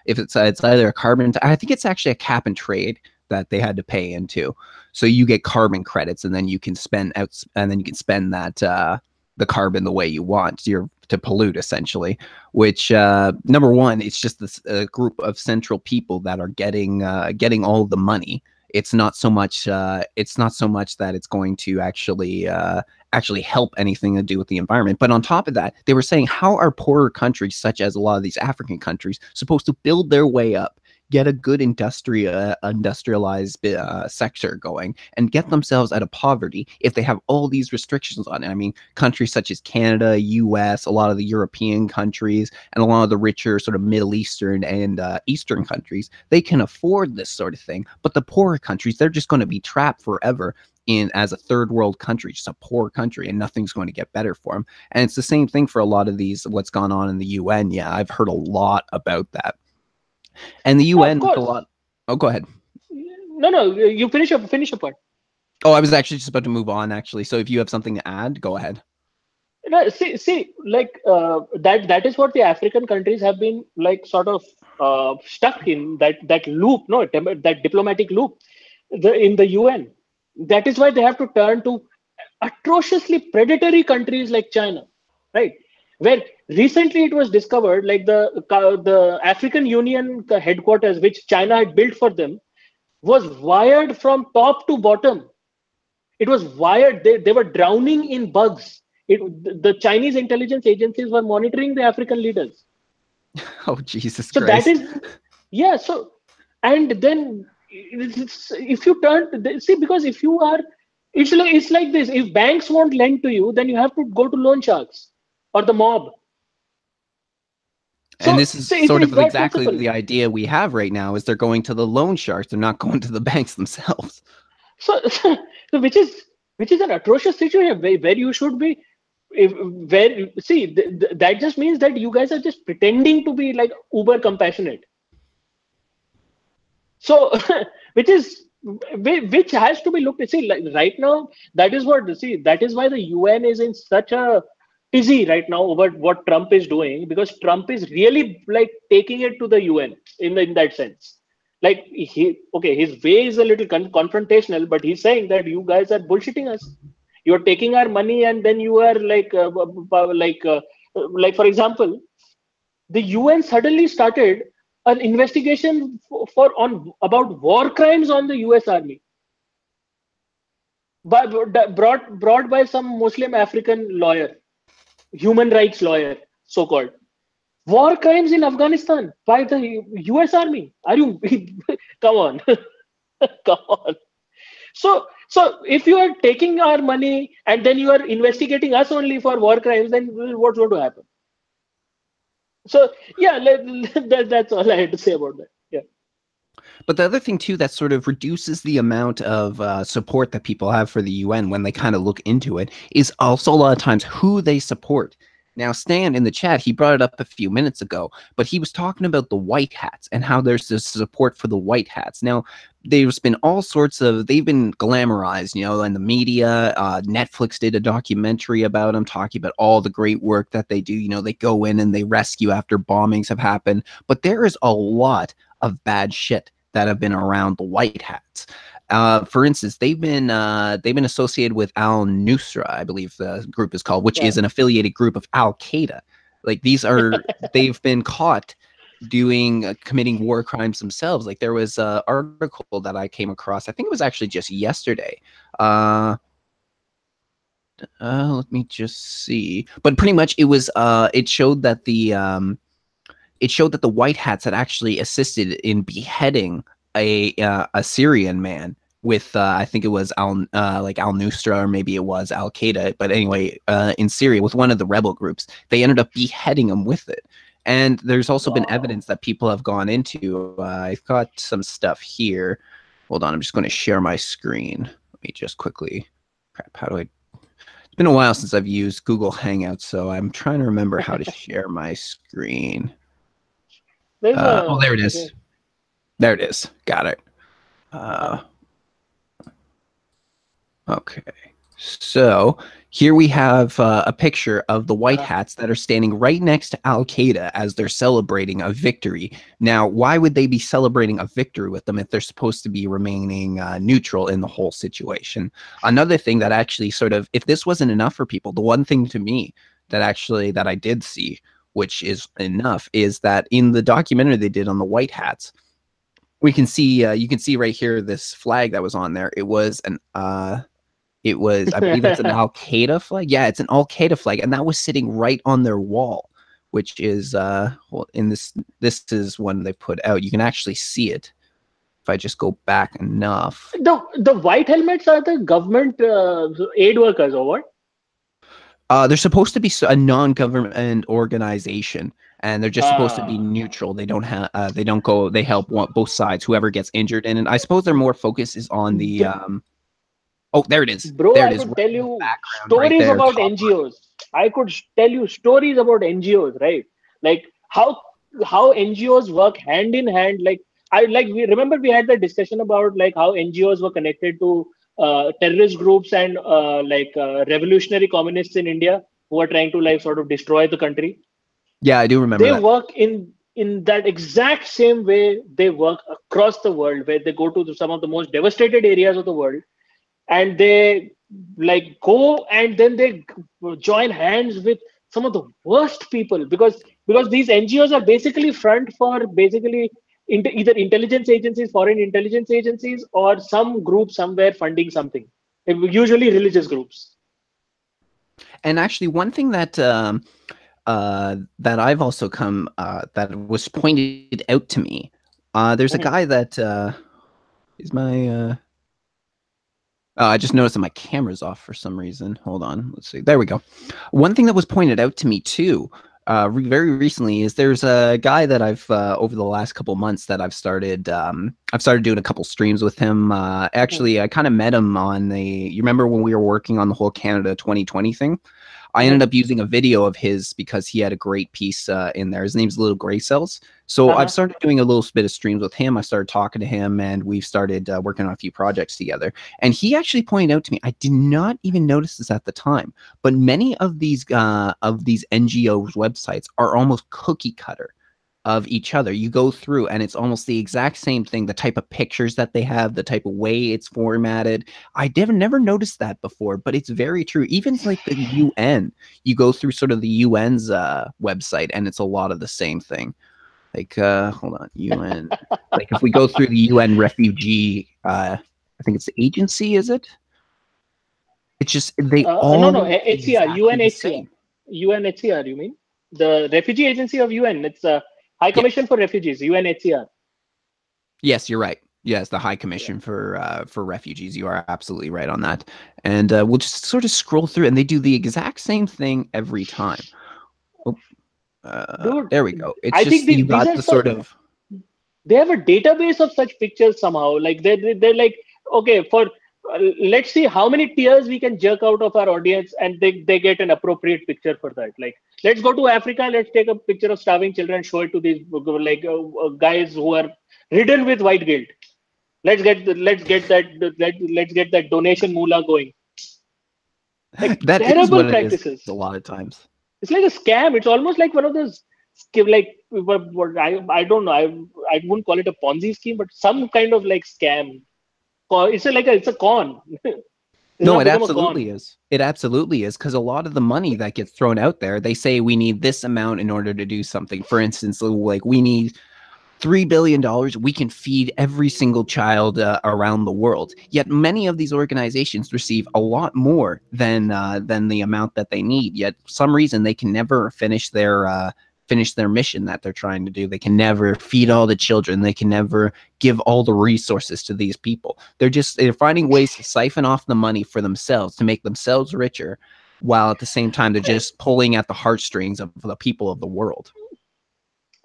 if it's either a carbon. I think it's actually a cap and trade that they had to pay into. So you get carbon credits, and then you can spend that the carbon the way you want. You're to pollute essentially, which number one, it's just this group of central people that are getting all the money. It's not so much that it's going to actually help anything to do with the environment. But on top of that, they were saying, how are poorer countries, such as a lot of these African countries, supposed to build their way up, get a good industrialized sector going, and get themselves out of poverty if they have all these restrictions on it? I mean, countries such as Canada, US, a lot of the European countries, and a lot of the richer sort of Middle Eastern and Eastern countries, they can afford this sort of thing. But the poorer countries, they're just going to be trapped forever as a third world country, just a poor country, and nothing's going to get better for them. And it's the same thing for a lot of these, what's gone on in the UN. Yeah, I've heard a lot about that. And the Of UN with a course. lot. Oh, go ahead. No, you finish your part. Oh, I was actually just about to move on, actually. So if you have something to add, go ahead. No, see, like that is what the African countries have been like sort of stuck in that loop, no, that diplomatic loop, in the UN. That is why they have to turn to atrociously predatory countries like China, right? Where recently it was discovered, like the African Union headquarters, which China had built for them, was wired from top to bottom. It was wired. They were drowning in bugs. The Chinese intelligence agencies were monitoring the African leaders. Oh, Jesus So that Christ. is, yeah. So, and then if you see, because if you are, it's like this. If banks won't lend to you, then you have to go to loan sharks or the mob. And So this is so sort it's of that exactly principle. the idea we have right now is they're going to the loan sharks. They're not going to the banks themselves. So which is an atrocious situation where you should be. If, where see that just means that you guys are just pretending to be like uber compassionate. So which is which has to be looked at. See, like right now, that is what see that is why the UN is in such a tizzy right now over what Trump is doing, because Trump is really like taking it to the UN in that sense. Like his way is a little confrontational, but he's saying that you guys are bullshitting us. You're taking our money, and then you are like for example, the UN suddenly started an investigation for on about war crimes on the US Army, brought by some Muslim African lawyer, human rights lawyer, so called. War crimes in Afghanistan by the US Army. Are you come on? Come on. So if you are taking our money and then you are investigating us only for war crimes, then what's going to happen? So yeah, that's all I had to say about that. Yeah. But the other thing too that sort of reduces the amount of support that people have for the UN when they kind of look into it is also a lot of times who they support. Now, Stan in the chat, he brought it up a few minutes ago, but he was talking about the white hats and how there's this support for the white hats. Now, there's been all sorts of, they've been glamorized, you know, in the media. Netflix did a documentary about them, talking about all the great work that they do. You know, they go in and they rescue after bombings have happened. But there is a lot of bad shit that have been around the white hats. For instance, they've been associated with Al Nusra, I believe the group is called, which Yeah. is an affiliated group of Al Qaeda. Like they've been caught doing committing war crimes themselves. Like there was an article that I came across. I think it was actually just yesterday. Let me just see. But pretty much it was. It showed that the white hats had actually assisted in beheading a Syrian man with I think it was Al Nusra, or maybe it was Al Qaeda, but anyway, in Syria with one of the rebel groups. They ended up beheading him with it. And there's also been Wow. evidence that people have gone into. I've got some stuff here. Hold on, I'm just going to share my screen. Let me just quickly. Crap, how do I? It's been a while since I've used Google Hangouts, so I'm trying to remember how to share my screen. There's a There it is. okay. There it is. Got it. Uh-huh. Uh, okay. So here we have a picture of the white Uh-huh. hats that are standing right next to Al Qaeda as they're celebrating a victory. Now, why would they be celebrating a victory with them if they're supposed to be remaining neutral in the whole situation? Another thing that actually sort of, if this wasn't enough for people, the one thing to me that I did see, which is enough, is that in the documentary they did on the white hats, we can see you can see right here this flag that was on there. It was I believe it's an Al Qaeda flag. Yeah, it's an Al Qaeda flag, and that was sitting right on their wall, which is well, in this is one they put out. You can actually see it if I just go back enough. The white helmets are the government aid workers or what? They're supposed to be a non-government organization, and they're just supposed to be Ah, neutral. They don't have they don't go they help both sides, whoever gets injured, and I suppose their more focus is on the Br- oh, there it is. bro, There it I is, could right tell in the you background, right stories there, about top NGOs. I could tell you stories about NGOs, right? Like how NGOs work hand in hand. Like we remember we had the discussion about like how NGOs were connected to terrorist groups and revolutionary communists in India who are trying to like sort of destroy the country. Yeah, I do remember They that. work in that exact same way they work across the world, where they go to some of the most devastated areas of the world, and they like go and then they join hands with some of the worst people, because these NGOs are basically front for basically either intelligence agencies, foreign intelligence agencies, or some group somewhere funding something, usually religious groups. And actually, one thing that I've also come that was pointed out to me. There's a Mhm. guy that is my. Oh, I just noticed that my camera's off for some reason. Hold on, let's see. There we go. One thing that was pointed out to me too very recently is there's a guy that I've over the last couple months that I've started doing a couple streams with him. Actually, I kind of met him on the. You remember when we were working on the whole Canada 2020 thing? I ended Mm-hmm. up using a video of his because he had a great piece in there. His name's Little Gray Cells. So I've Uh-huh. started doing a little bit of streams with him. I started talking to him, and we've started working on a few projects together. And he actually pointed out to me, I did not even notice this at the time, but many of these NGOs websites are almost cookie cutter of each other. You go through and it's almost the exact same thing, the type of pictures that they have, the type of way it's formatted. I never noticed that before, but it's very true. Even like the UN, you go through sort of the UN's website and it's a lot of the same thing. Like hold on, UN. Like if we go through the UN refugee I think it's the agency, is it? It's just they No, no, all look HCR, exactly the UNHCR, same. UNHCR. You mean the Refugee Agency of UN? It's High Yeah. Commission for Refugees, UNHCR. Yes, you're right. Yes, the High Yeah. Commission for Refugees. You are absolutely right on that. And we'll just sort of scroll through, and they do the exact same thing every time. Oh, Dude, there we go. It's I think just you these got are the so sort of they have a database of such pictures somehow. Like they're like, okay, for let's see how many tears we can jerk out of our audience, and they get an appropriate picture for that. Like, let's go to Africa, let's take a picture of starving children, show it to these like guys who are ridden with white guilt. Let's get that donation moolah going. Like that is terrible what it is practices. a lot of times. It's like a scam. It's almost like one of those like what I don't know. I wouldn't call it a Ponzi scheme, but some kind of like scam. It's it's a con. It's No, not it become a con. absolutely is. It absolutely is because a lot of the money that gets thrown out there, they say we need this amount in order to do something. For instance, like we need $3 billion, we can feed every single child around the world. Yet many of these organizations receive a lot more than the amount that they need. Yet some reason they can never finish their mission that they're trying to do. They can never feed all the children. They can never give all the resources to these people. They're finding ways to siphon off the money for themselves to make themselves richer, while at the same time they're just pulling at the heartstrings of the people of the world.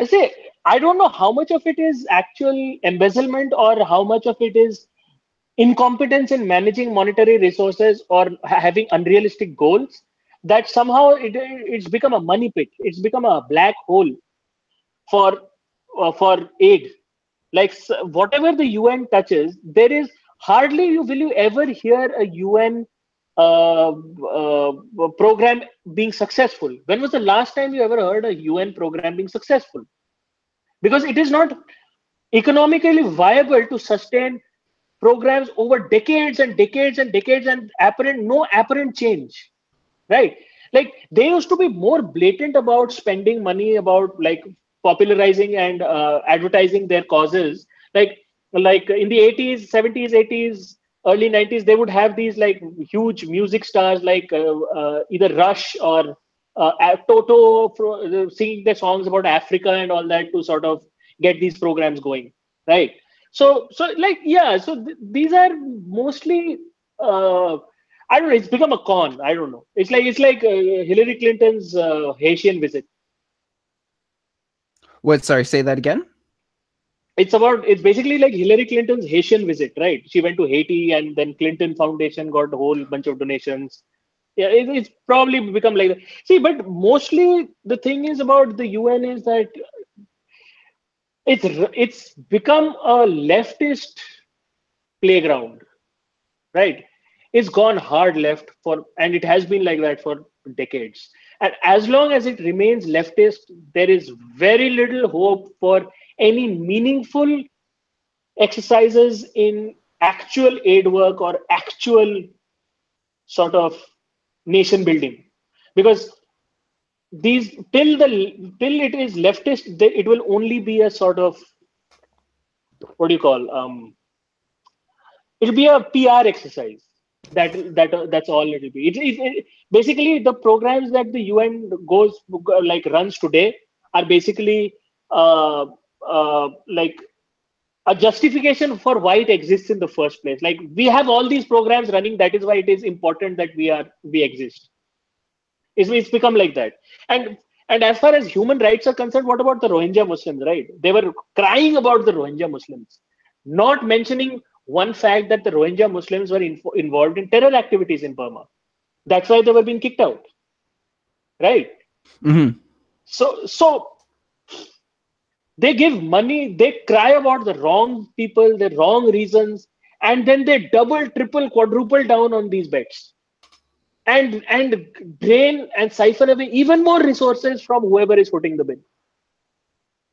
I say I don't know how much of it is actual embezzlement or how much of it is incompetence in managing monetary resources or having unrealistic goals. That somehow it's become a money pit. It's become a black hole for aid. Like whatever the UN touches, there is hardly will you ever hear a UN program being successful. When was the last time you ever heard a UN program being successful? Because it is not economically viable to sustain programs over decades and decades and decades and no apparent change, right? Like they used to be more blatant about spending money, about like popularizing and advertising their causes. Like in the 80s, 70s, 80s, early 90s, they would have these like huge music stars like either Rush or Toto singing their songs about Africa and all that to sort of get these programs going, right? So like yeah, so these are mostly I don't know. It's become a con. I don't know. It's like Hillary Clinton's Haitian visit. What? Sorry, say that again. It's basically like Hillary Clinton's Haitian visit, right? She went to Haiti, and then Clinton Foundation got a whole bunch of donations. Yeah, it's probably become like that. See, but mostly the thing is about the UN is that it's become a leftist playground, right? It's gone hard left and it has been like that for decades. And as long as it remains leftist, there is very little hope for any meaningful exercises in actual aid work or actual sort of nation building. Because these till it is leftist, it will only be a sort of what do you call it'll be a PR exercise. That's all it'll be. Basically the programs that the UN like runs today are basically like a justification for why it exists in the first place. Like we have all these programs running. That is why it is important that we exist. It's become like that, and And as far as human rights are concerned, what about the Rohingya Muslims, right? They were crying about the Rohingya Muslims, not mentioning one fact that the Rohingya Muslims were involved in terror activities in Burma. That's why they were being kicked out, right? Hmm. So they give money, they cry about the wrong people, the wrong reasons, and then they double, triple, quadruple down on these bets and drain and siphon away even more resources from whoever is footing the bill.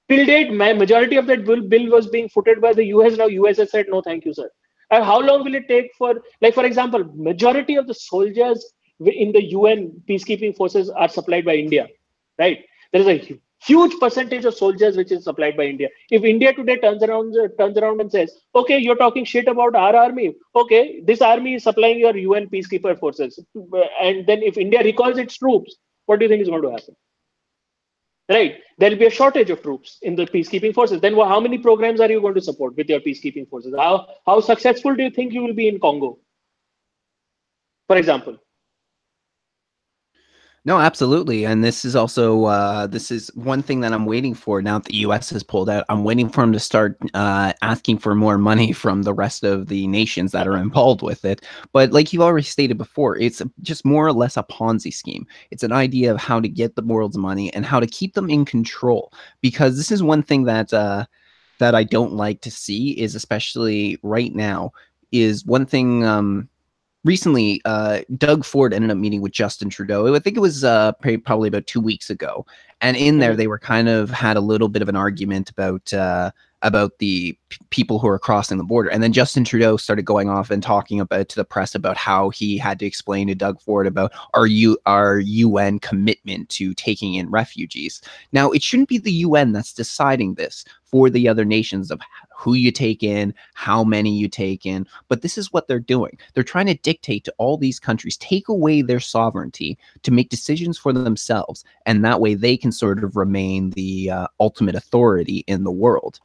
Till date, majority of that bill was being footed by the US. Now US has said no, thank you, sir. And how long will it take for, like for example, majority of the soldiers in the UN peacekeeping forces are supplied by India, right? There is a huge percentage of soldiers which is supplied by India. If India today turns around and says, okay, you're talking shit about our army. Okay, this army is supplying your UN peacekeeper forces, and then if India recalls its troops, what do you think is going to happen? Right, there'll be a shortage of troops in the peacekeeping forces. Then how many programs are you going to support with your peacekeeping forces? How successful do you think you will be in Congo, for example? No, absolutely. And this is also this is one thing that I'm waiting for now that the US has pulled out. I'm waiting for them to start asking for more money from the rest of the nations that are involved with it. But like you've already stated before, it's just more or less a Ponzi scheme. It's an idea of how to get the world's money and how to keep them in control. Because this is one thing that that I don't like to see is, especially right now, is one thing recently, Doug Ford ended up meeting with Justin Trudeau. I think it was probably about 2 weeks ago, and in there Mhm. they were kind of had a little bit of an argument about the people who are crossing the border. And then Justin Trudeau started going off and talking about to the press about how he had to explain to Doug Ford about our UN commitment to taking in refugees. Now, it shouldn't be the UN that's deciding this for the other nations of who you take in, how many you take in, but this is what they're doing. They're trying to dictate to all these countries, take away their sovereignty to make decisions for themselves, and that way they can sort of remain the ultimate authority in the world.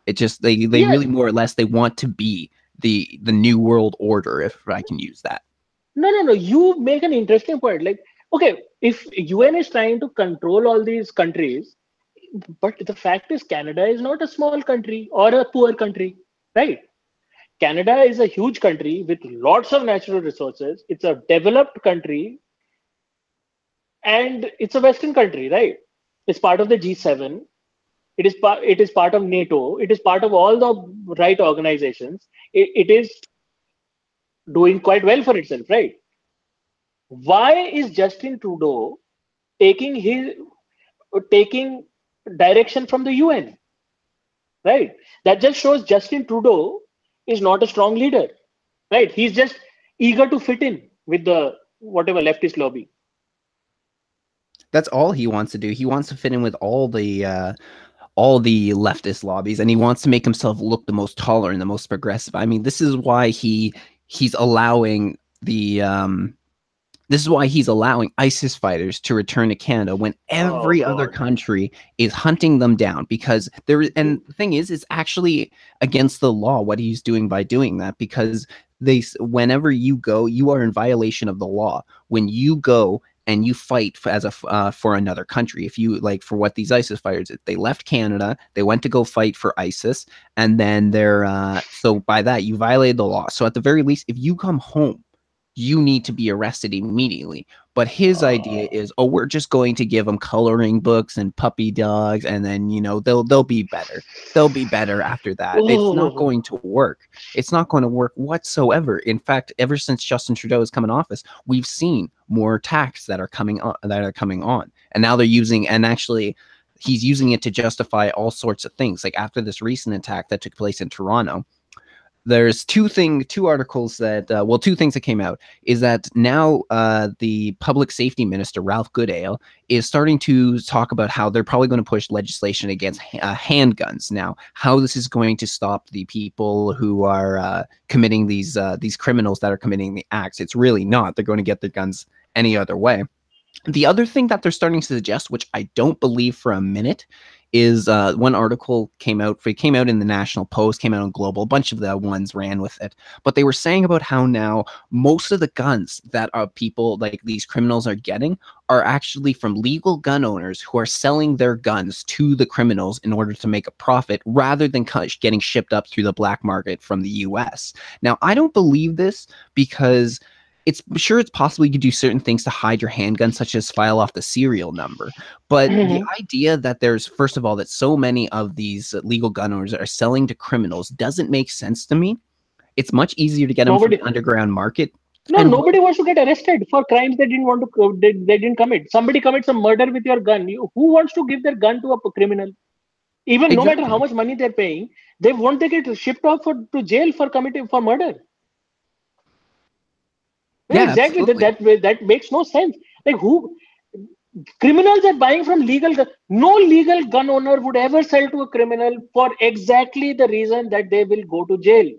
It just they Yeah, really more or less they want to be the new world order, if I can use that. no. You make an interesting point. Like, okay, if UN is trying to control all these countries, but the fact is, Canada is not a small country or a poor country, right? Canada is a huge country with lots of natural resources. It's a developed country and it's a Western country, right? It's part of the G7. It is part of NATO. It is part of all the right organizations. It is doing quite well for itself, right? Why is Justin Trudeau taking his taking direction from the UN? Right? That just shows Justin Trudeau is not a strong leader. Right? He's just eager to fit in with the whatever leftist lobby. That's all he wants to do. He wants to fit in with all the leftist lobbies, and he wants to make himself look the most tolerant, the most progressive. I mean, this is why he's allowing the this is why he's allowing ISIS fighters to return to Canada when Oh every other God. country is hunting them down, because there is, and the thing is, it's actually against the law what he's doing by doing that, because whenever you go, you are in violation of the law when you go and you fight for another country. If you, like, for what these ISIS fighters did, they left Canada, they went to go fight for ISIS, and then they're so by that you violated the law. So at the very least, if you come home, you need to be arrested immediately. But his idea Oh. is, oh, we're just going to give them coloring books and puppy dogs, and then they'll be better. They'll be better after that. It's not Oh. going to work. It's not going to work whatsoever. In fact, ever since Justin Trudeau has come in office, we've seen more attacks that are coming on, and now they're using, and actually he's using it to justify all sorts of things. Like after this recent attack that took place in Toronto, there's two articles that two things that came out is that now the public safety minister Ralph Goodale is starting to talk about how they're probably going to push legislation against handguns. Now, how this is going to stop the people who are committing these criminals that are committing the acts, it's really not. They're going to get their guns any other way. The other thing that they're starting to suggest, which I don't believe for a minute, is one article came out. It came out in the National Post, came out on Global. A bunch of the ones ran with it, but they were saying about how now most of the guns that people like these criminals are getting are actually from legal gun owners who are selling their guns to the criminals in order to make a profit, rather than getting shipped up through the black market from the U.S. Now, I don't believe this because it's possible you could do certain things to hide your handgun, such as file off the serial number. But the idea that there's, first of all, that so many of these legal gun owners are selling to criminals doesn't make sense to me. It's much easier to get them from Nobody, the underground market. no, And nobody wants to get arrested for crimes they didn't want to. They didn't commit. Somebody commits a murder with your gun. Who wants to give their gun to a criminal? Even no matter how exactly, much money they're paying, they want to get shipped off to jail for committing for murder. Yeah, yeah, exactly. absolutely. That makes no sense. Like who criminals are buying from legal gun. No legal gun owner would ever sell to a criminal for exactly the reason that they will go to jail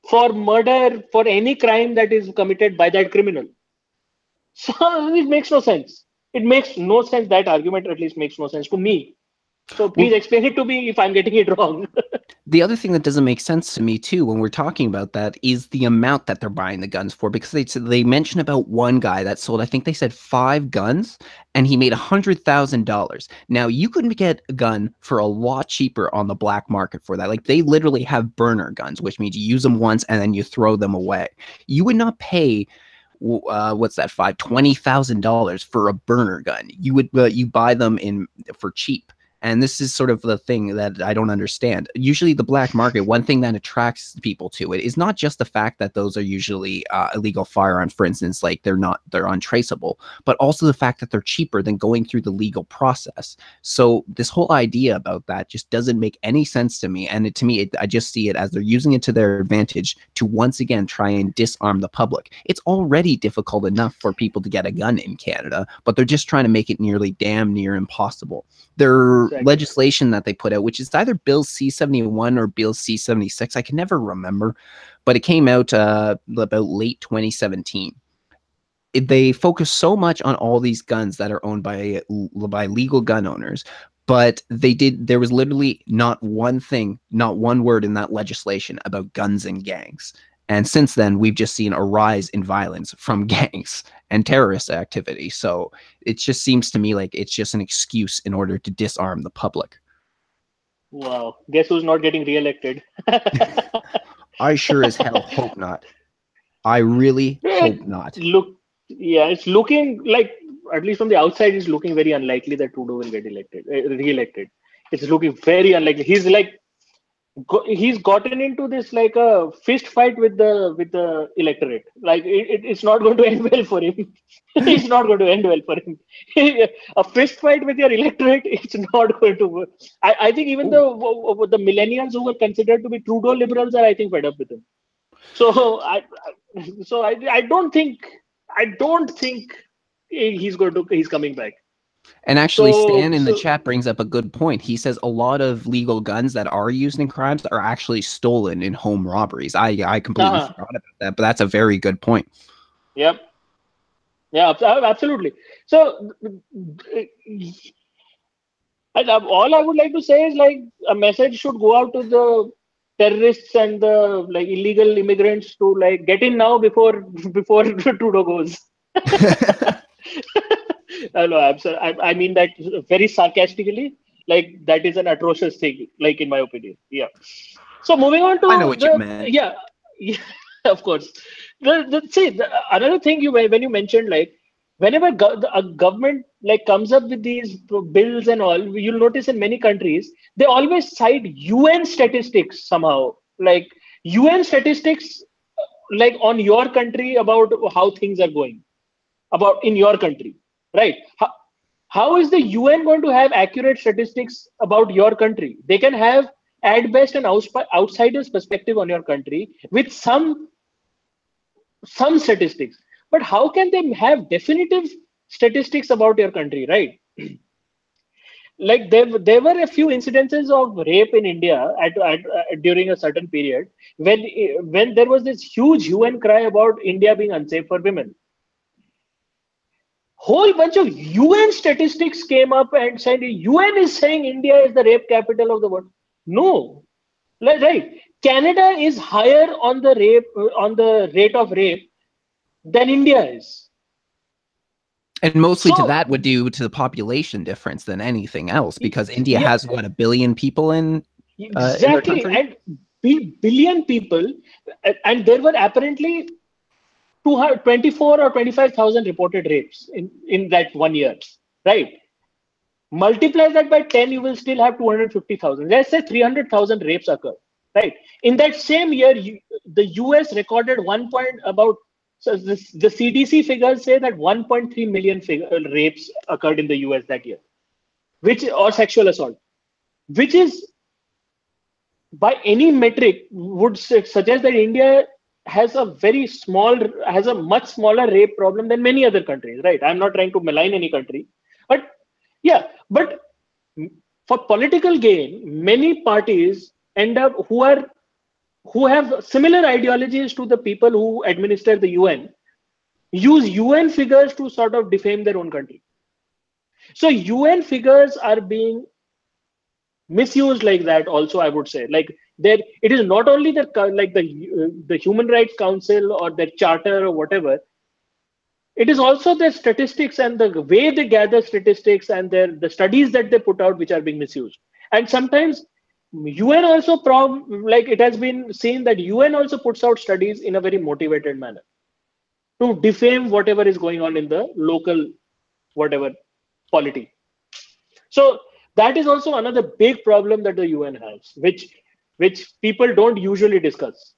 for murder, for any crime that is committed by that criminal. So it makes no sense. It makes no sense. That argument at least makes no sense to me. So please Well, explain it to me if I'm getting it wrong. the other thing that doesn't make sense to me too when we're talking about that is the amount that they're buying the guns for, because they mention about one guy that sold, I think they said 5 guns, and he made $100,000. Now you couldn't get a gun for a lot cheaper on the black market for that. Like, they literally have burner guns, which means you use them once and then you throw them away. You would not pay what's that, $20,000 for a burner gun. You would you buy them in for cheap. And this is sort of the thing that I don't understand. Usually, the black market, one thing that attracts people to it is not just the fact that those are usually illegal firearms, for instance, like they're untraceable, but also the fact that they're cheaper than going through the legal process. So this whole idea about that just doesn't make any sense to me. And to me, I just see it as they're using it to their advantage to once again try and disarm the public. It's already difficult enough for people to get a gun in Canada, but they're just trying to make it nearly damn near impossible. Their Exactly. legislation that they put out, which is either Bill C-71 or Bill C-76, I can never remember, but it came out about late 2017. They focus so much on all these guns that are owned by legal gun owners, but there was literally not one thing, not one word in that legislation about guns and gangs. And since then, we've just seen a rise in violence from gangs and terrorist activity. So it just seems to me like it's just an excuse in order to disarm the public. Wow. Guess who's not getting re-elected? I sure as hell hope not. I really hope not. Look, yeah, it's looking like, at least from the outside, it's looking very unlikely that Trudeau will get re-elected. It's looking very unlikely. He's gotten into this like a fist fight with the electorate. Like it's not going to end well for him. It's not going to end well for him. A fist fight with your electorate, it's not going to work. I think even Ooh. the millennials who were considered to be Trudeau liberals are, I think, fed up with him. So I don't think he's coming back. And actually, So Stan in the so chat brings up a good point. He says a lot of legal guns that are used in crimes are actually stolen in home robberies. I completely uh-huh. forgot about that, but that's a very good point. Yep. Yeah, absolutely. So all I would like to say is, like, a message should go out to the terrorists and the like illegal immigrants to, like, get in now before before Trudeau goes. No, I mean that very sarcastically. Like, that is an atrocious thing, like, in my opinion. Yeah. So moving on I know to what you the, meant. yeah, yeah, of course. Another thing when you mentioned, like, whenever a government like comes up with these bills and all, you'll notice in many countries they always cite UN statistics somehow, like UN statistics, like on your country about how things are going about in your country, right? How is the UN going to have accurate statistics about your country? They can have at best an outsider's perspective on your country with some statistics, but how can they have definitive statistics about your country, right? Like, there were a few incidences of rape in India during a certain period when there was this huge UN cry about India being unsafe for women. whole bunch of UN statistics came up and said UN is saying India is the rape capital of the world. No, right. Canada is higher on the rate of rape than India is. And mostly to So that would due to the population difference than anything else, because India yeah, has what, 1 billion people in their exactly, country. and billion people, and there were apparently 224 or 25,000 reported rapes in that 1 year, right? Multiply that by 10, you will still have 250,000. Let's say 300,000 rapes occur, right? In that same year, the US recorded so the CDC figures say that 1.3 million rapes occurred in the US that year, or sexual assault, which is by any metric would suggest that India has a much smaller rape problem than many other countries, right? I'm not trying to malign any country, but yeah, but for political gain, many parties end up who have similar ideologies to the people who administer the UN use UN figures to sort of defame their own country. So UN figures are being misused like that also, I would say. Like, there it is not only the Human Rights Council or their charter or whatever, it is also their statistics and the way they gather statistics and the studies that they put out which are being misused. And sometimes UN also like it has been seen that UN also puts out studies in a very motivated manner to defame whatever is going on in the local whatever polity. So that is also another big problem that the UN has, which people don't usually discuss.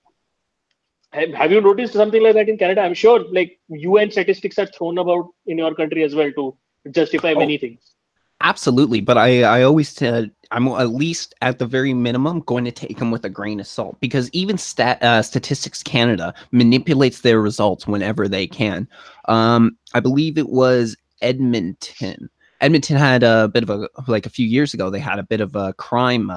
Have you noticed something like that in Canada? I'm sure like UN statistics are thrown about in your country as well to justify Oh, many things. absolutely, but I always said I'm at least at the very minimum going to take them with a grain of salt, because even Statistics Canada manipulates their results whenever they can. I believe it was Edmonton. Edmonton had a bit of a few years ago. They had a bit of a crime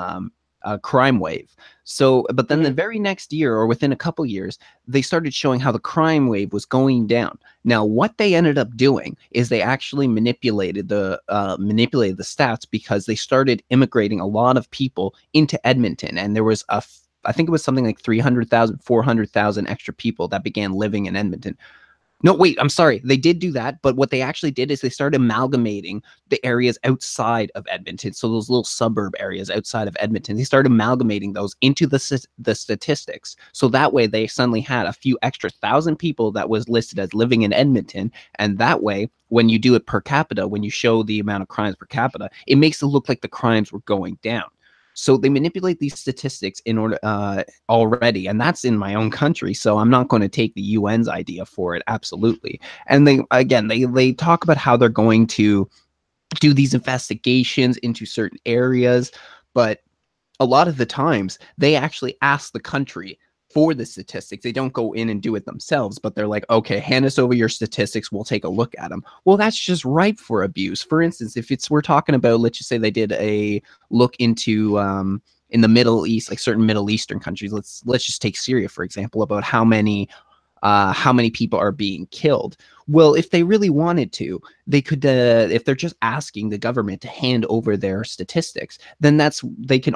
wave. So, but then the Mm-hmm. very next year, or within a couple years, they started showing how the crime wave was going down. Now, what they ended up doing is they actually manipulated the stats, because they started immigrating a lot of people into Edmonton, and there was I think it was something like 300,000, 400,000 extra people that began living in Edmonton. No, wait, I'm sorry. They did do that, but what they actually did is they started amalgamating the areas outside of Edmonton. So those little suburb areas outside of Edmonton, they started amalgamating those into the statistics. So that way they suddenly had a few extra thousand people that was listed as living in Edmonton. And that way, when you do it per capita, when you show the amount of crimes per capita, it makes it look like the crimes were going down. So they manipulate these statistics in order already, and that's in my own country. So I'm not going to take the UN's idea for it. Absolutely. And they talk about how they're going to do these investigations into certain areas, but a lot of the times they actually ask the country for the statistics. They don't go in and do it themselves, but they're like, okay, hand us over your statistics, we'll take a look at them. Well, that's just ripe for abuse. For instance, if we're talking about, let's just say they did a look into in the Middle East, like certain Middle Eastern countries. Let's just take Syria, for example, about how many people are being killed. Well, if they really wanted to, they could, if they're just asking the government to hand over their statistics, then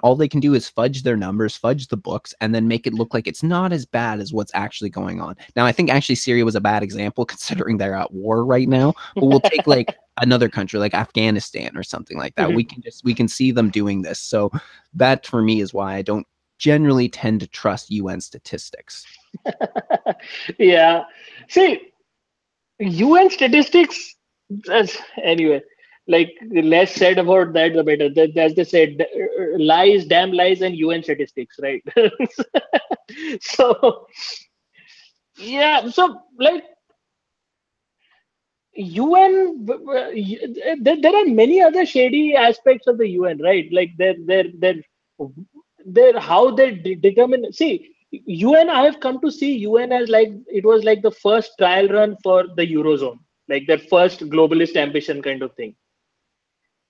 all they can do is fudge their numbers, fudge the books, and then make it look like it's not as bad as what's actually going on. Now, I think actually Syria was a bad example considering they're at war right now, but we'll take like another country like Afghanistan or something like that. We can see them doing this. So that for me is why I don't generally tend to trust UN statistics. Yeah. See, UN statistics, anyway, like the less said about that, the better. As they said, lies, damn lies, and UN statistics, right? So, yeah, so like UN, there are many other shady aspects of the UN, right? Like how they determine. See, UN. I have come to see UN as like it was like the first trial run for the Eurozone, like that first globalist ambition kind of thing.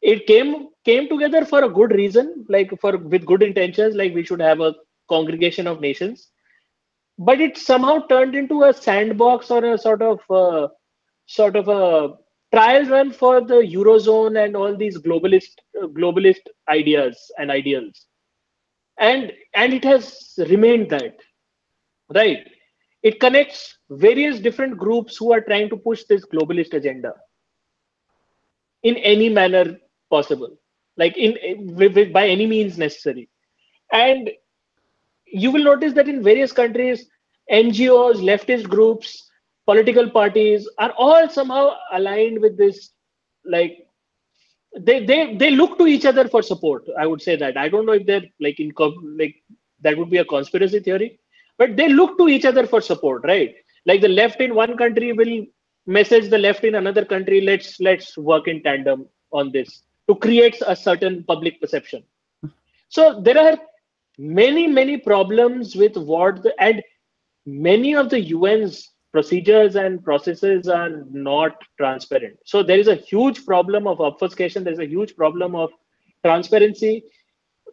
It came together for a good reason, like for with good intentions, like we should have a congregation of nations, but it somehow turned into a sandbox or a sort of a trial run for the eurozone and all these globalist ideas and ideals, and it has remained that, right? It connects various different groups who are trying to push this globalist agenda in any manner possible, like by any means necessary. And you will notice that in various countries, NGOs, leftist groups, political parties are all somehow aligned with this. Like they look to each other for support. I would say that. I don't know if they're like like that would be a conspiracy theory, but they look to each other for support, right? Like the left in one country will message the left in another country. Let's work in tandem on this to create a certain public perception. So there are many problems with and many of the UN's procedures and processes are not transparent. So there is a huge problem of obfuscation. There's a huge problem of transparency.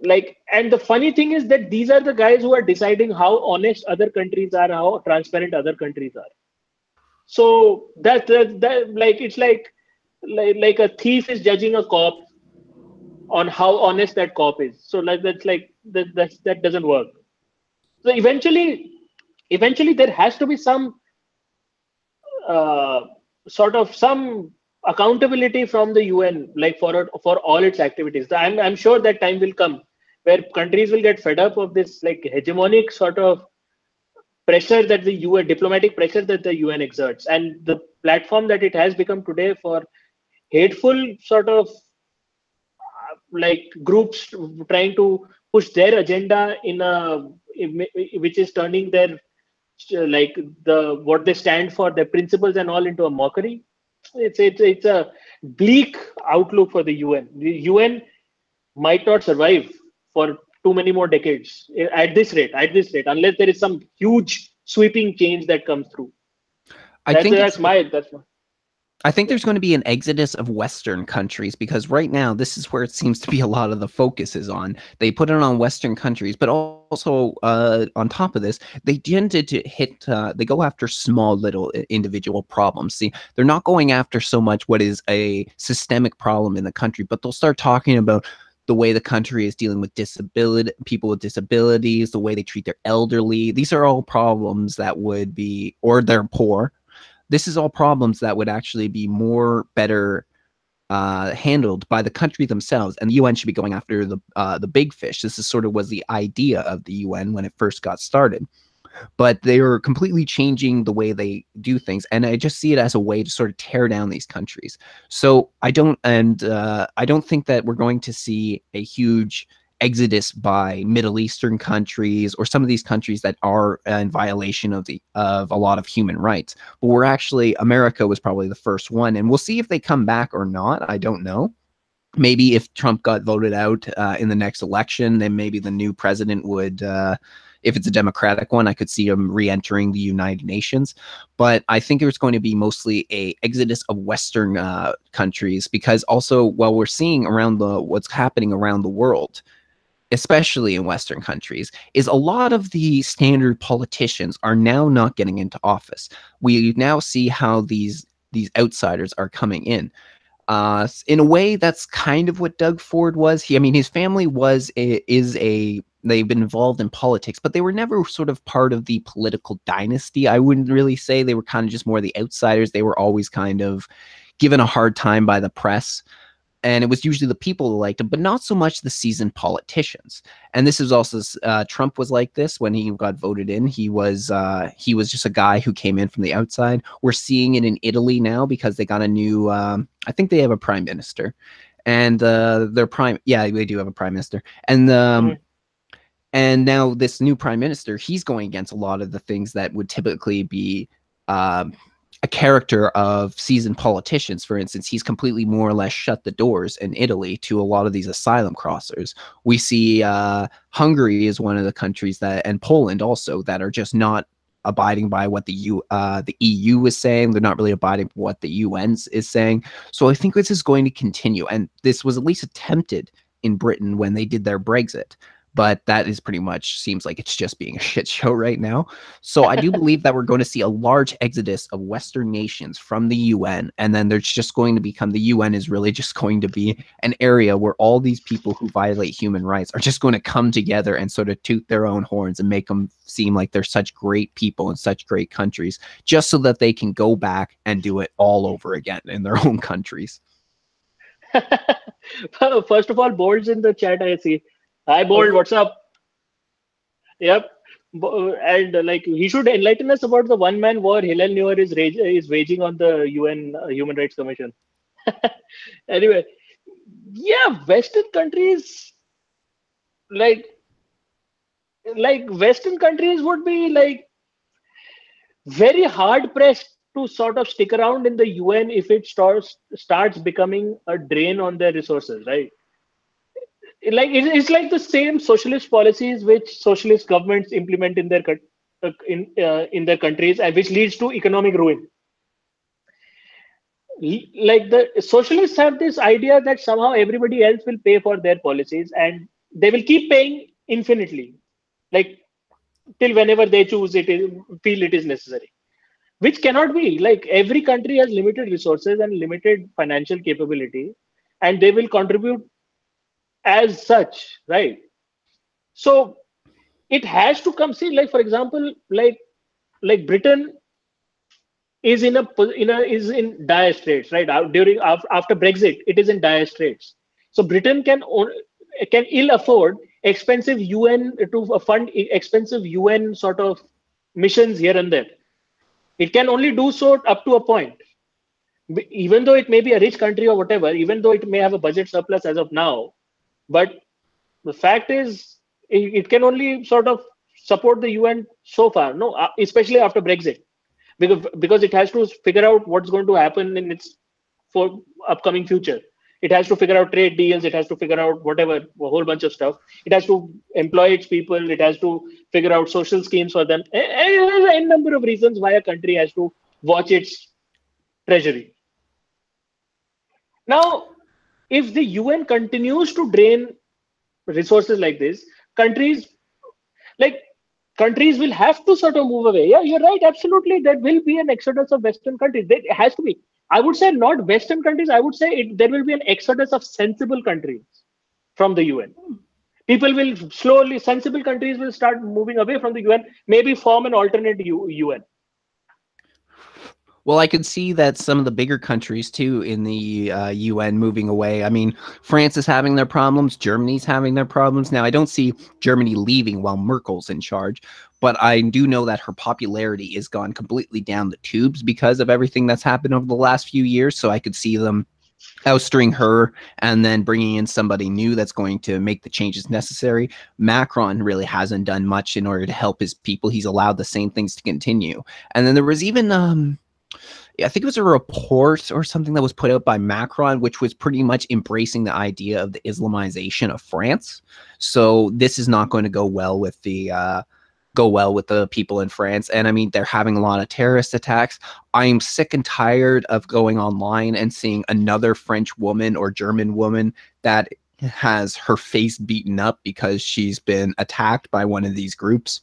Like, and the funny thing is that these are the guys who are deciding how honest other countries are, how transparent other countries are. So that like it's like a thief is judging a cop on how honest that cop is. So that doesn't work. So eventually there has to be some uh, sort of some accountability from the UN, like for all its activities. I'm sure that time will come where countries will get fed up of this like hegemonic sort of pressure that the UN, diplomatic pressure that the UN exerts, and the platform that it has become today for hateful sort of like groups trying to push their agenda which is turning their like the what they stand for, their principles and all into a mockery. It's a bleak outlook for the UN. The UN might not survive for too many more decades at this rate, unless there is some huge sweeping change that comes through. I That's think that's my that's my I think yeah. there's going to be an exodus of Western countries because right now this is where it seems to be a lot of the focus is on. They put it on Western countries, but also on top of this, they tended to hit. They go after small little individual problems. See, they're not going after so much what is a systemic problem in the country, but they'll start talking about the way the country is dealing with disability, people with disabilities, the way they treat their elderly. These are all problems that would be, or they're poor. This is all problems that would actually be more better handled by the country themselves, and the UN should be going after the big fish. This is sort of was the idea of the UN when it first got started, but they are completely changing the way they do things, and I just see it as a way to sort of tear down these countries. So I don't think that we're going to see a huge exodus by Middle Eastern countries or some of these countries that are in violation of a lot of human rights. But we're actually America was probably the first one, and we'll see if they come back or not. I don't know. Maybe if Trump got voted out in the next election, then maybe the new president would. If it's a democratic one, I could see him re-entering the United Nations. But I think there's going to be mostly a exodus of Western countries because also while we're seeing around what's happening around the world, especially in Western countries, is a lot of the standard politicians are now not getting into office. We now see how these outsiders are coming in a way. That's kind of what Doug Ford was. I mean, his family they've been involved in politics, but they were never sort of part of the political dynasty. I wouldn't really say. They were kind of just more the outsiders. They were always kind of given a hard time by the press, and it was usually the people who liked him, but not so much the seasoned politicians. And this is also Trump was like this when he got voted in. He was just a guy who came in from the outside. We're seeing it in Italy now because they got a new. I think they have a prime minister, and their prime. Yeah, they do have a prime minister, Mhm. and now this new prime minister, he's going against a lot of the things that would typically be. Um, a character of seasoned politicians. For instance, he's completely more or less shut the doors in Italy to a lot of these asylum crossers. We see Hungary is one of the countries that, and Poland also, that are just not abiding by what the EU is saying. They're not really abiding by what the UN is saying. So I think this is going to continue, and this was at least attempted in Britain when they did their Brexit. but that is pretty much seems like it's just being a shit show right now. So I do believe that we're going to see a large exodus of Western nations from the UN, and then there's just going to become the UN is really just going to be an area where all these people who violate human rights are just going to come together and sort of toot their own horns and make them seem like they're such great people in such great countries, just so that they can go back and do it all over again in their own countries. First of all, Bold's in the chat. I see. Hi, Oh, Bold. What's up? Yep. And like he should enlighten us about the one-man war Hillel Neuer is waging on the UN Human Rights Commission. Anyway, yeah, Western countries like Western countries would be like very hard pressed to sort of stick around in the UN if it starts becoming a drain on their resources, right? Like it's like the same socialist policies which socialist governments implement in their in their countries, and which leads to economic ruin. Like the socialists have this idea that somehow everybody else will pay for their policies, and they will keep paying infinitely, like till whenever they feel it is necessary, which cannot be. Like every country has limited resources and limited financial capability, and they will contribute as such, right? So it has to come. See, like for example, like Britain is in dire straits, right? After Brexit, it is in dire straits. So Britain can ill afford expensive UN to fund expensive UN sort of missions here and there. It can only do so up to a point. Even though it may be a rich country or whatever, even though it may have a budget surplus as of now, but the fact is, it can only sort of support the UN so far. No, especially after Brexit, because it has to figure out what's going to happen in its for upcoming future. It has to figure out trade deals. It has to figure out whatever, a whole bunch of stuff. It has to employ its people. It has to figure out social schemes for them. A number of reasons why a country has to watch its treasury. Now, if the UN continues to drain resources like this, countries like countries will have to sort of move away. Yeah, you're right. Absolutely, there will be an exodus of Western countries. There has to be. I would say not Western countries. I would say there will be an exodus of sensible countries from the UN. People will slowly, sensible countries will start moving away from the UN. Maybe form an alternate UN. well, I could see that some of the bigger countries too in the UN moving away. I mean, France is having their problems. Germany's having their problems. Now, I don't see Germany leaving while Merkel's in charge, but I do know that her popularity is gone completely down the tubes because of everything that's happened over the last few years. So I could see them ousting her and then bringing in somebody new that's going to make the changes necessary. Macron really hasn't done much in order to help his people. He's allowed the same things to continue. And then there was even I think it was a report or something that was put out by Macron, which was pretty much embracing the idea of the Islamization of France. So this is not going to go well with the people in France. And I mean, they're having a lot of terrorist attacks. I'm sick and tired of going online and seeing another French woman or German woman that has her face beaten up because she's been attacked by one of these groups.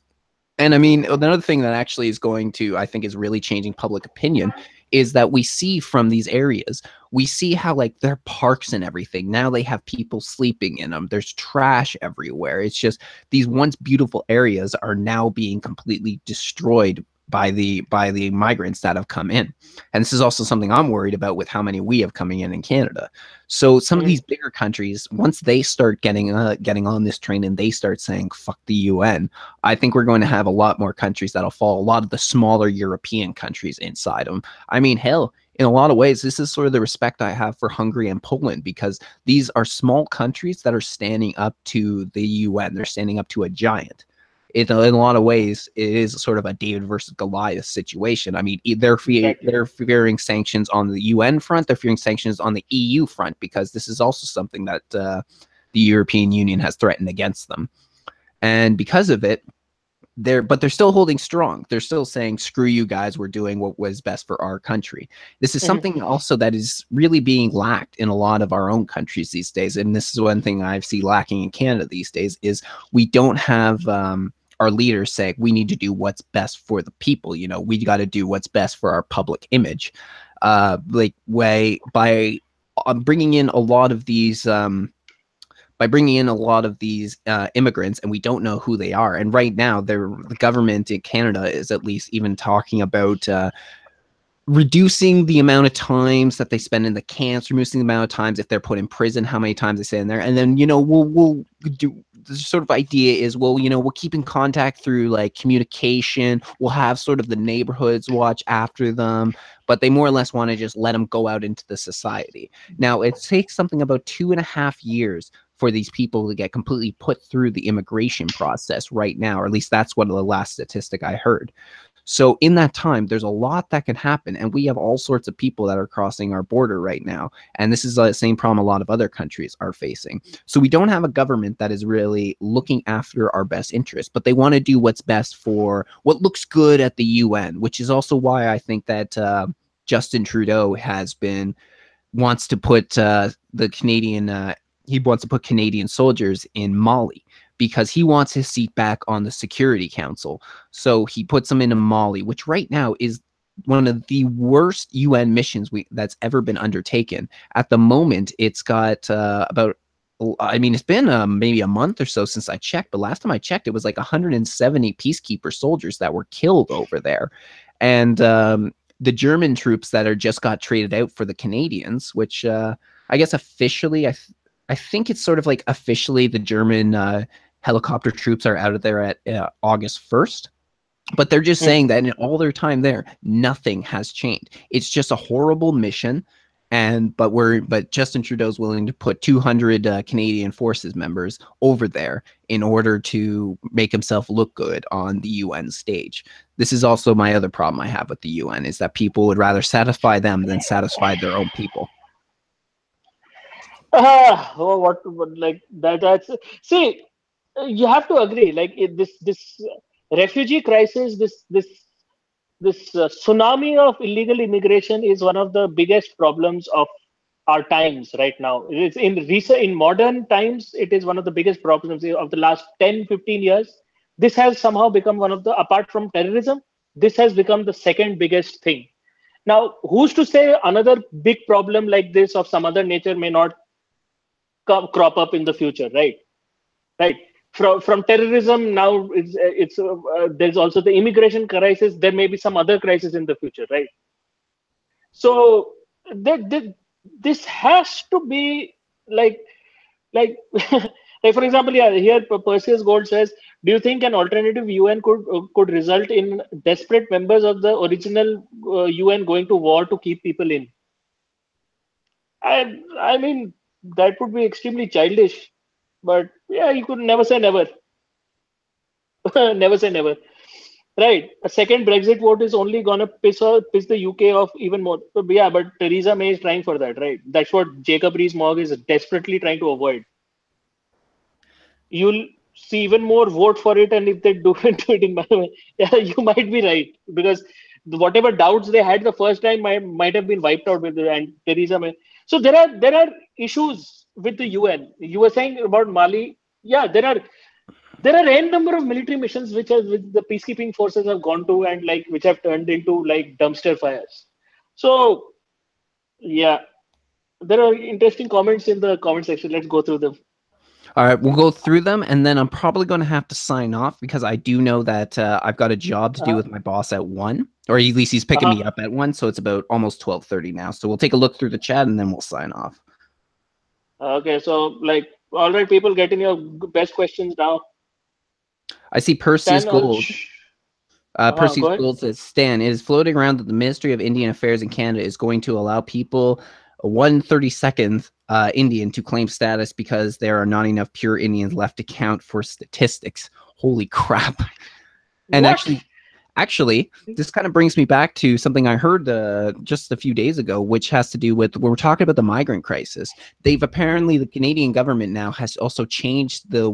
And I mean, another thing that actually is going to, I think, is really changing public opinion is that we see from these areas, we see how like their parks and everything, now they have people sleeping in them. There's trash everywhere. It's just these once beautiful areas are now being completely destroyed by the migrants that have come in. And this is also something I'm worried about with how many we have coming in Canada. So some of these bigger countries, once they start getting on this train and they start saying fuck the UN, I think we're going to have a lot more countries that'll fall. A lot of the smaller European countries inside them. I mean, hell, in a lot of ways, this is sort of the respect I have for Hungary and Poland, because these are small countries that are standing up to the UN. They're standing up to a giant. In a lot of ways, it is sort of a David versus Goliath situation. I mean, they're fearing sanctions on the UN front. They're fearing sanctions on the EU front, because this is also something that the European Union has threatened against them. And because of it, they're still holding strong. They're still saying, screw you guys, we're doing what was best for our country. This is Mhm. something also that is really being lacked in a lot of our own countries these days. And this is one thing I see lacking in Canada these days is we don't have our leaders say we need to do what's best for the people. You know, we got to do what's best for our public image. Like way by bringing in a lot of these immigrants, and we don't know who they are. And right now, the government in Canada is at least even talking about reducing the amount of times that they spend in the camps, reducing the amount of times if they're put in prison, how many times they stay in there. And then, you know, we'll do the sort of idea is, well, you know, we'll keep in contact through like communication. We'll have sort of the neighborhoods watch after them, but they more or less want to just let them go out into the society. Now, it takes something about 2.5 years for these people to get completely put through the immigration process right now, or at least that's what the last statistic I heard. So in that time, there's a lot that can happen, and we have all sorts of people that are crossing our border right now. And this is the same problem a lot of other countries are facing. So we don't have a government that is really looking after our best interests, but they want to do what's best for what looks good at the UN, which is also why I think that Justin Trudeau wants to put he wants to put Canadian soldiers in Mali because he wants his seat back on the Security Council. So he puts them into Mali, which right now is one of the worst UN missions that's ever been undertaken. At the moment, it's got it's been maybe a month or so since I checked, but last time I checked, it was like 170 peacekeeper soldiers that were killed over there. And the German troops that are just got traded out for the Canadians, which I guess officially, I think it's sort of like officially the German helicopter troops are out of there at August 1st. But they're just saying that in all their time there, nothing has changed. It's just a horrible mission. But Justin Trudeau's willing to put 200 Canadian Forces members over there in order to make himself look good on the UN stage. This is also my other problem I have with the UN is that people would rather satisfy them than satisfy their own people. What like that? That's see, you have to agree. Like this refugee crisis, this tsunami of illegal immigration is one of the biggest problems of our times right now. It's in modern times, it is one of the biggest problems of the last 10-15 years. This has somehow become one of the, apart from terrorism, this has become the second biggest thing. Now, who's to say another big problem like this of some other nature may not crop up in the future, right? Right. From terrorism now, there's also the immigration crisis. There may be some other crisis in the future, right? So this has to be like like for example, yeah, here Perseus Gold says, do you think an alternative UN could result in desperate members of the original UN going to war to keep people in? I mean, that would be extremely childish, but yeah, you could never say never. Never say never. Right. A second Brexit vote is only gonna piss the UK off even more. But yeah, but Theresa May is trying for that, right? That's what Jacob Rees-Mogg is desperately trying to avoid. You'll see even more vote for it, and if they do it in my way, yeah, you might be right because whatever doubts they had the first time might have been wiped out with and Theresa May. So there are issues with the UN. You were saying about Mali. Yeah, there are n number of military missions which the peacekeeping forces have gone to and like which have turned into like dumpster fires. So yeah, there are interesting comments in the comment section. Let's go through them. All right, we'll go through them, and then I'm probably going to have to sign off because I do know that I've got a job to do Uh-huh. with my boss at 1, or at least he's picking me Uh-huh. up at 1, so it's about almost 12:30 now. So we'll take a look through the chat, and then we'll sign off. Okay, so like, all right, people, get in your best questions now. I see Perseus Stan, Gold. go Perseus ahead. Gold says, Stan, it is floating around that the Ministry of Indian Affairs in Canada is going to allow people a 132nd Indian to claim status because there are not enough pure Indians left to count for statistics. Holy crap. And What? Actually, this kind of brings me back to something I heard just a few days ago, which has to do with when we're talking about the migrant crisis. They've apparently the Canadian government now has also changed the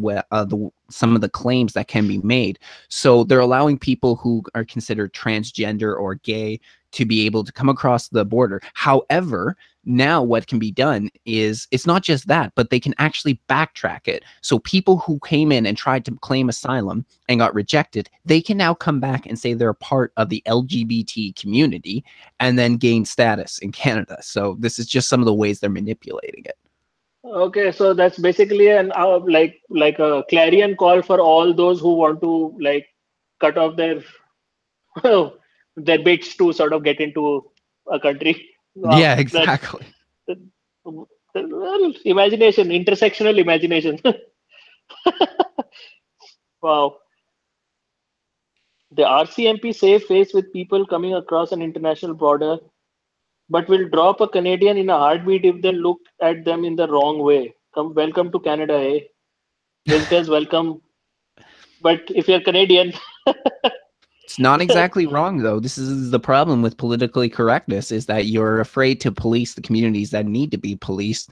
some of the claims that can be made. So they're allowing people who are considered transgender or gay to be able to come across the border. However, now what can be done is it's not just that, but they can actually backtrack it. So people who came in and tried to claim asylum and got rejected, they can now come back and say they're a part of the LGBT community and then gain status in Canada. So this is just some of the ways they're manipulating it. Okay, so that's basically an like a clarion call for all those who want to like cut off their their bits to sort of get into a country. Wow, Yeah, that's exactly. well, imagination, intersectional imagination. Wow. The RCMP save face with people coming across an international border, but will drop a Canadian in a heartbeat if they look at them in the wrong way. Welcome to Canada, eh? Visitors welcome. But if you're Canadian, It's not exactly wrong though. This is the problem with politically correctness is that you're afraid to police the communities that need to be policed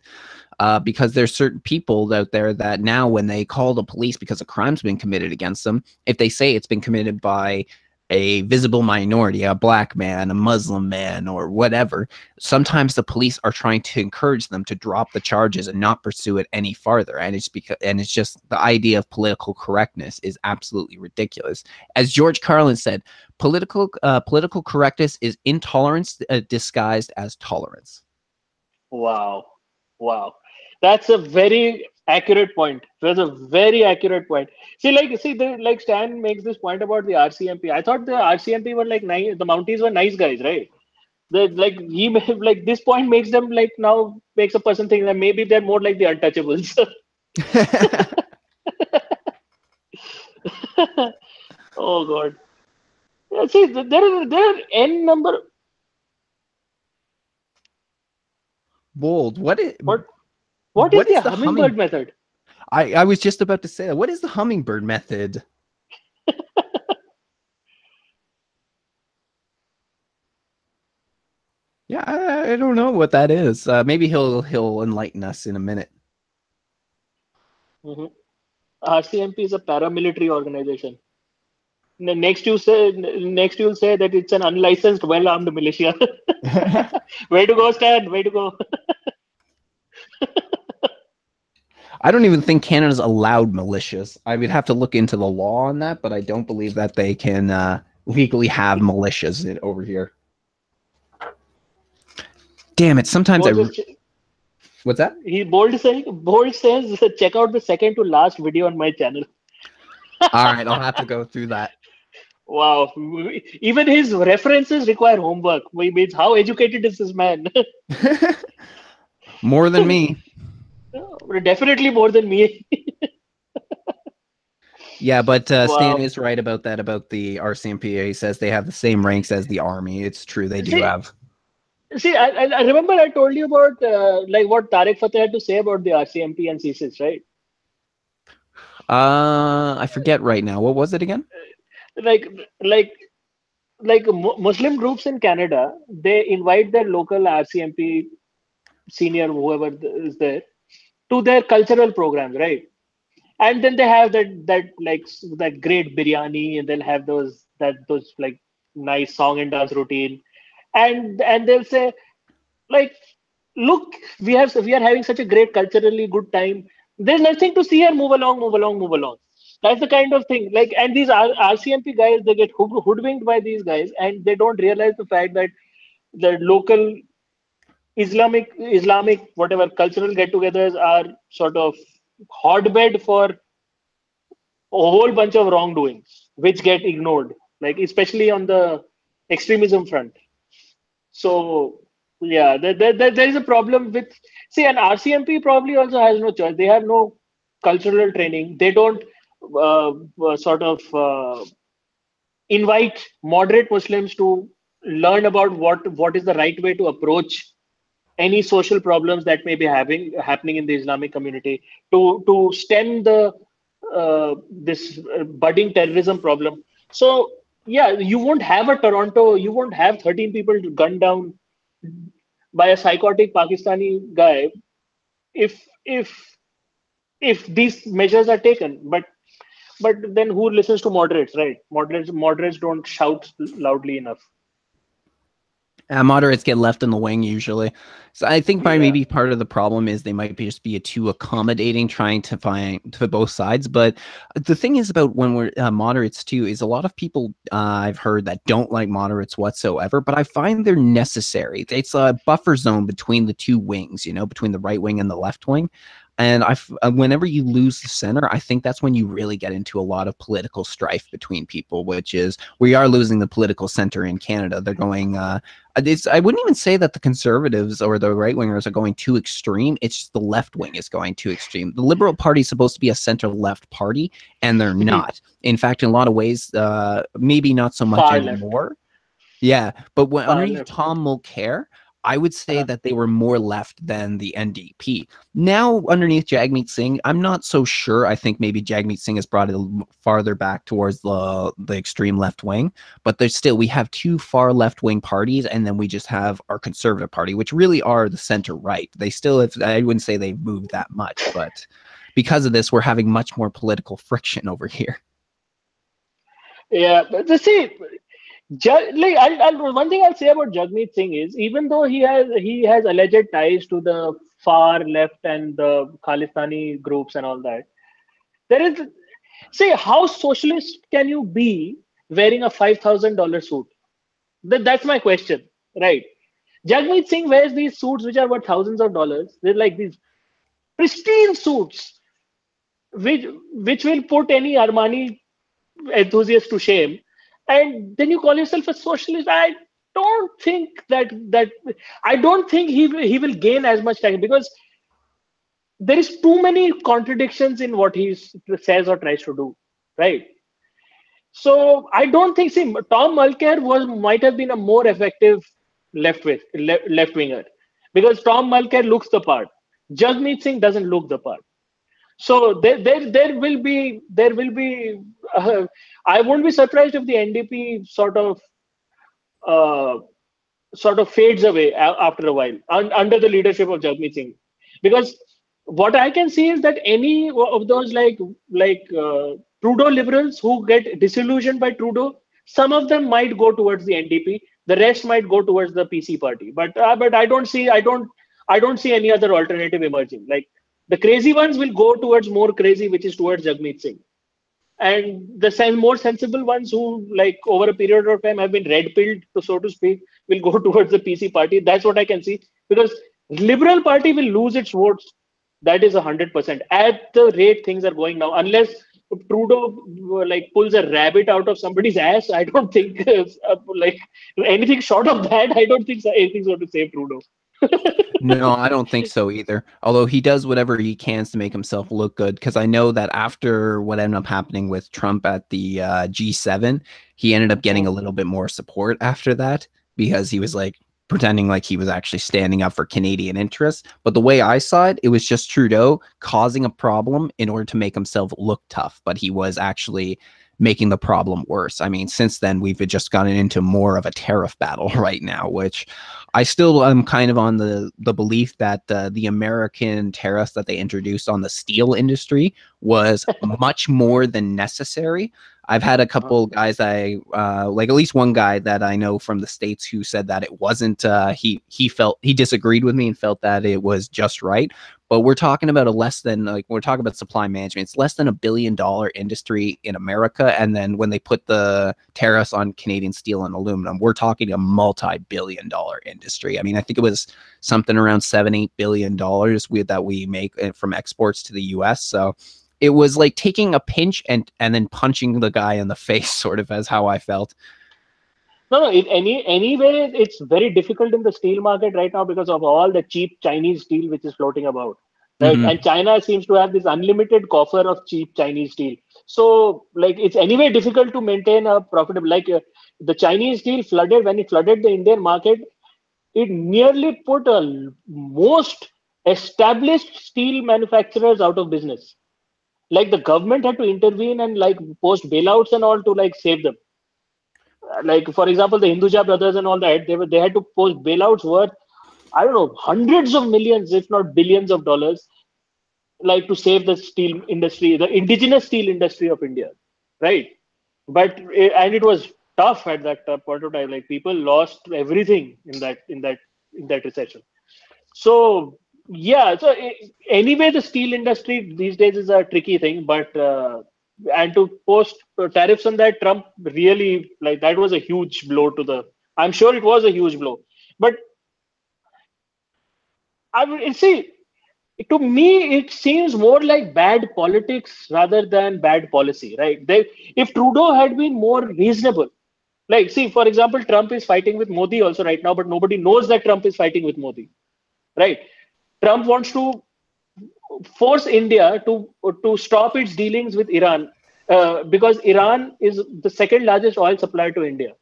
because there's certain people out there that now when they call the police because a crime's been committed against them, if they say it's been committed by a visible minority, a black man, a Muslim man, or whatever, sometimes the police are trying to encourage them to drop the charges and not pursue it any farther. And it's just the idea of political correctness is absolutely ridiculous. As George Carlin said, political correctness is intolerance disguised as tolerance. wow, wow, that's a very accurate point. That's a very accurate point. Like Stan makes this point about the RCMP. I thought the RCMP were like nice. The Mounties were nice guys, right? Like like this point makes them like now makes a person think that maybe they're more like the untouchables. Oh God. Yeah, see, there are n number. Bold. What what is What the is the hummingbird humming? method? I was just about to say that. What is the hummingbird method? Yeah, I don't know what that is. Maybe he'll enlighten us in a minute. Mhm. RCMP is a paramilitary organization. Next you'll say that it's an unlicensed, well-armed militia. Way to go, Stan. Way to go. I don't even think Canada's allowed militias. I would have to look into the law on that, but I don't believe that they can legally have militias over here. Damn it! Sometimes Bold is, what's that? Bold says, check out the second to last video on my channel. All right, I'll have to go through that. Wow. Even his references require homework. Which means how educated is this man? More than me. Definitely more than me. Yeah, but Stan Wow. is right about that, about the RCMP. He says they have the same ranks as the Army. It's true, they do See, have. I remember I told you about like what Tariq Fateh had to say about the RCMP and CSIS, right? I forget right now. What was it again? Like, like, Muslim groups in Canada, they invite their local RCMP senior, whoever is there, to their cultural programs, right? And then they have that great biryani, and they'll have those like nice song and dance routine, and they'll say like, look, we are having such a great culturally good time. There's nothing to see here. Move along, move along, move along. That's the kind of thing. Like, and these RCMP guys, they get hoodwinked by these guys, and they don't realize the fact that the local Islamic whatever cultural get-togethers are sort of hotbed for a whole bunch of wrongdoings, which get ignored, like especially on the extremism front. So yeah, there is a problem with, see, an RCMP probably also has no choice. They have no cultural training. They don't sort of invite moderate Muslims to learn about what is the right way to approach any social problems that may be happening in the Islamic community, to stem the this budding terrorism problem. So yeah, you won't have a Toronto, you won't have 13 people gunned down by a psychotic Pakistani guy if if these measures are taken. But then who listens to moderates, right? Moderates don't shout loudly enough. Moderates get left in the wing usually. So I think by Yeah. maybe part of the problem is they might be just be too accommodating, trying to find to both sides. But the thing is about when we're moderates too is a lot of people I've heard that don't like moderates whatsoever. But I find they're necessary. It's a buffer zone between the two wings, between the right wing and the left wing. And whenever you lose the center, I think that's when you really get into a lot of political strife between people, which is we are losing the political center in Canada. They're going I wouldn't even say that the conservatives or the right wingers are going too extreme. It's just the left wing is going too extreme. The Liberal Party is supposed to be a center left party, and they're not. In fact, in a lot of ways, maybe not so much Far left. anymore. Yeah, but when Far underneath left. Tom Mulcair, I would say Uh, that they were more left than the NDP. Now, underneath Jagmeet Singh, I'm not so sure. I think maybe Jagmeet Singh has brought it farther back towards the extreme left wing, but there's still we have two far left wing parties, and then we just have our conservative party, which really are the center right. They still, have, I wouldn't say they've moved that much, but because of this, we're having much more political friction over here. yeah, but see, like one thing I'll say about Jagmeet Singh is even though he has alleged ties to the far left and the Khalistani groups and all that, there is see how socialist can you be wearing a $5,000 suit? That's my question, right? Jagmeet Singh wears these suits which are worth thousands of dollars. They're like these pristine suits, which which will put any Armani enthusiast to shame. And then you call yourself a socialist. Don't think that I don't think he will gain as much time because there is too many contradictions in what he says or tries to do, right? So I don't think. See, Tom Mulcair might have been a more effective left winger because Tom Mulcair looks the part. Jagmeet Singh doesn't look the part. So there will be. Uh, I won't be surprised if the NDP uh, sort of fades away after a while under the leadership of Jagmeet Singh, because what I can see is that any of those like Trudeau liberals who get disillusioned by Trudeau, some of them might go towards the NDP, the rest might go towards the PC party. But I don't see any other alternative emerging. Like the crazy ones will go towards more crazy, which is towards Jagmeet Singh, and the more sensible ones who like over a period of time have been red pilled, so to speak, will go towards the PC party. That's what I can see, because Liberal Party will lose its votes. That is 100% at the rate things are going now, unless Trudeau like pulls a rabbit out of somebody's ass. I don't think like anything short of that. I don't think anything's going to save Trudeau. No, I don't think so either. Although he does whatever he can to make himself look good, because I know that after what ended up happening with Trump at the G7, he ended up getting a little bit more support after that because he was like pretending like he was actually standing up for Canadian interests. But the way I saw it, it was just Trudeau causing a problem in order to make himself look tough, but he was actually making the problem worse. I mean, since then, we've just gotten into more of a tariff battle right now, which I still am kind of on the belief that the American tariffs that they introduced on the steel industry was much more than necessary. I've had a Uh-huh. couple guys like at least one guy that I know from the States who said that it wasn't he felt he disagreed with me and felt that it was just right. But we're talking about a less than like we're talking about supply management. It's less than $1 billion industry in America. And then when they put the tariffs on Canadian steel and aluminum, we're talking a multi-billion-dollar industry. I mean, I think it was something around $7-8 billion that we make from exports to the US. So it was like taking a pinch and then punching the guy in the face, sort of as how I felt. No, no. Anyway, it's very difficult in the steel market right now because of all the cheap Chinese steel which is floating about, right? And Mm-hmm. China seems to have this unlimited coffer of cheap Chinese steel. So, like, it's anyway difficult to maintain a profitable. The Chinese steel flooded when it flooded the Indian market. It nearly put most established steel manufacturers out of business. Like the government had to intervene and like post bailouts and all to like save them. like for example, the Hinduja brothers and all that, they had to post bailouts worth, I don't know, hundreds of millions, if not billions of dollars, like to save the steel industry, the indigenous steel industry of India, right? But and it was tough at that point of time. Like people lost everything in that recession. So yeah, so anyway, the steel industry these days is a tricky thing, but and to post tariffs on that, Trump really, like, that was a huge blow to the. I'm sure it was a huge blow, but I mean, see, to me, it seems more like bad politics rather than bad policy, right? If Trudeau had been more reasonable, like, see, for example, Trump is fighting with Modi also right now, but nobody knows that Trump is fighting with Modi, right? Trump wants to force India to stop its dealings with Iran because Iran is the second largest oil supplier to India,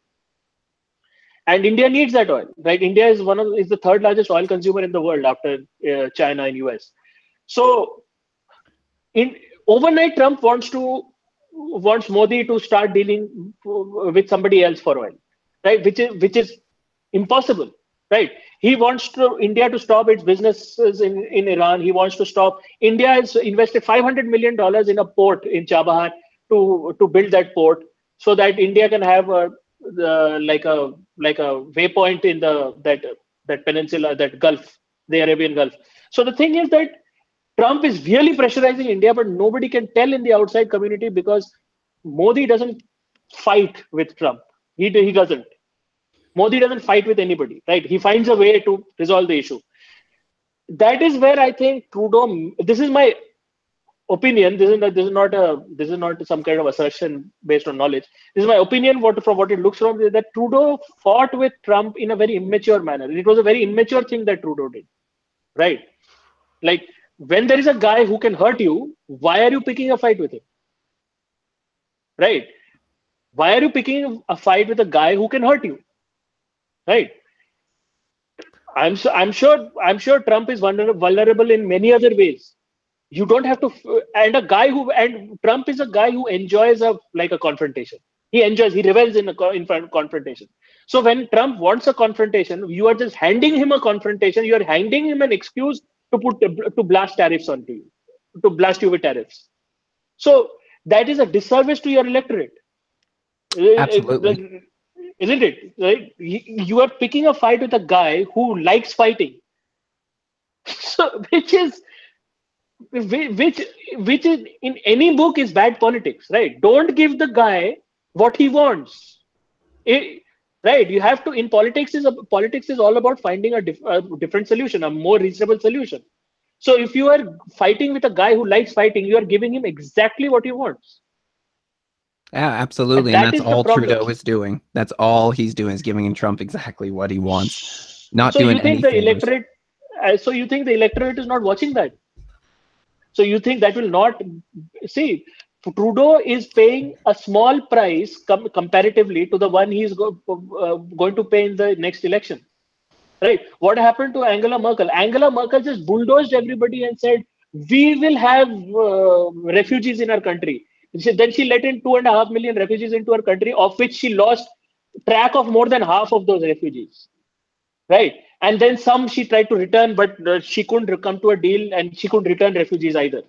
and India needs that oil, right? India is the third largest oil consumer in the world after China and US. So in overnight, Trump wants Modi to start dealing with somebody else for oil, right? Which is impossible, right? He wants India to stop its businesses in Iran. He wants to stop. India has invested $500 million in a port in Chabahar to build that port so that India can have like a waypoint in that peninsula, that Gulf, the Arabian Gulf. So the thing is that Trump is really pressurizing India, but nobody can tell in the outside community because Modi doesn't fight with Trump. He doesn't. Modi doesn't fight with anybody, right? He finds a way to resolve the issue. That is where I think Trudeau. This is my opinion. This is not some kind of assertion based on knowledge. This is my opinion. From what it looks from is that Trudeau fought with Trump in a very immature manner. It was a very immature thing that Trudeau did, right? Like, when there is a guy who can hurt you, why are you picking a fight with him? Right? Why are you picking a fight with a guy who can hurt you? Right? I'm sure Trump is vulnerable in many other ways. You don't have to, and Trump is a guy who enjoys a confrontation. He revels in confrontation. So when Trump wants a confrontation, you are just handing him a confrontation. You are handing him an excuse to blast tariffs onto you, to blast you with tariffs. So that is a disservice to your electorate. Absolutely. Isn't it? Right? You are picking a fight with a guy who likes fighting. So which is in any book is bad politics, right? Don't give the guy what he wants. Right? You have to, in politics is all about finding a different solution, a more reasonable solution. So if you are fighting with a guy who likes fighting, you are giving him exactly what he wants. Yeah, And absolutely. And that that's is the all problem. Trudeau is doing. That's all he's doing is giving Trump exactly what he wants, not So you doing think any the favors. electorate, is not watching that? So you think that will not see? Trudeau is paying a small price comparatively to the one going to pay in the next election, right? What happened to Angela Merkel? Angela Merkel just bulldozed everybody and said, "We will have refugees in our country." Then she let in 2.5 million refugees into her country, of which she lost track of more than half of those refugees, right? And then some she tried to return, but she couldn't come to a deal, and she couldn't return refugees either.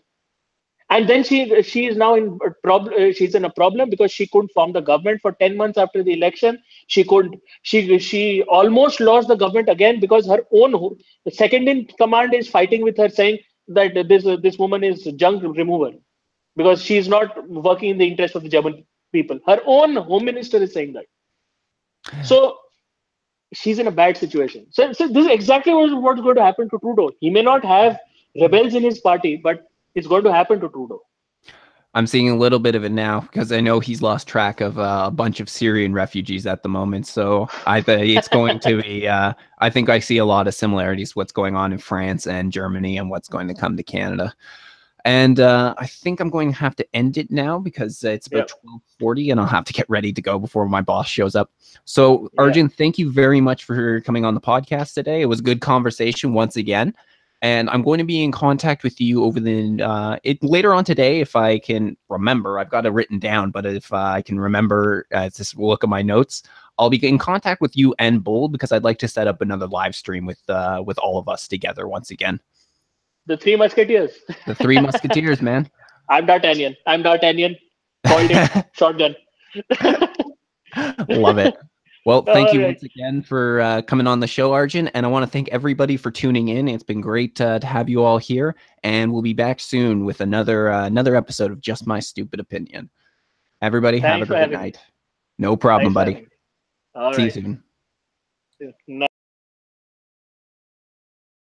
And then she is now in a problem. She's in a problem because she couldn't form the government for 10 months after the election. She almost lost the government again because the second in command is fighting with her, saying that this woman is junk remover because she's not working in the interest of the German people. Her own home minister is saying that. So she's in a bad situation. So this is exactly what's going to happen to Trudeau. He may not have rebels in his party, but it's going to happen to Trudeau. I'm seeing a little bit of it now because I know he's lost track of a bunch of Syrian refugees at the moment. So I think it's going to be. I think I see a lot of similarities. What's going on in France and Germany, and what's going to come to Canada. And I think I'm going to have to end it now because it's about 12:40, and I'll have to get ready to go before my boss shows up. So Arjun, thank you very much for coming on the podcast today. It was a good conversation once again. And I'm going to be in contact with you over the later on today if I can remember. I've got it written down, but if I can remember, just look at my notes. I'll be in contact with you and Bold because I'd like to set up another live stream with all of us together once again. The Three Musketeers. The Three Musketeers, man. I'm D'Artagnan. I'm D'Artagnan. Called it. Shotgun. Love it. Well, thank All you right. once again for coming on the show, Arjun. And I want to thank everybody for tuning in. It's been great to have you all here. And we'll be back soon with another episode of Just My Stupid Opinion. Everybody, have a Thanks for great having me. night. No problem, Thanks for buddy. having me. All See you right. soon. Nice.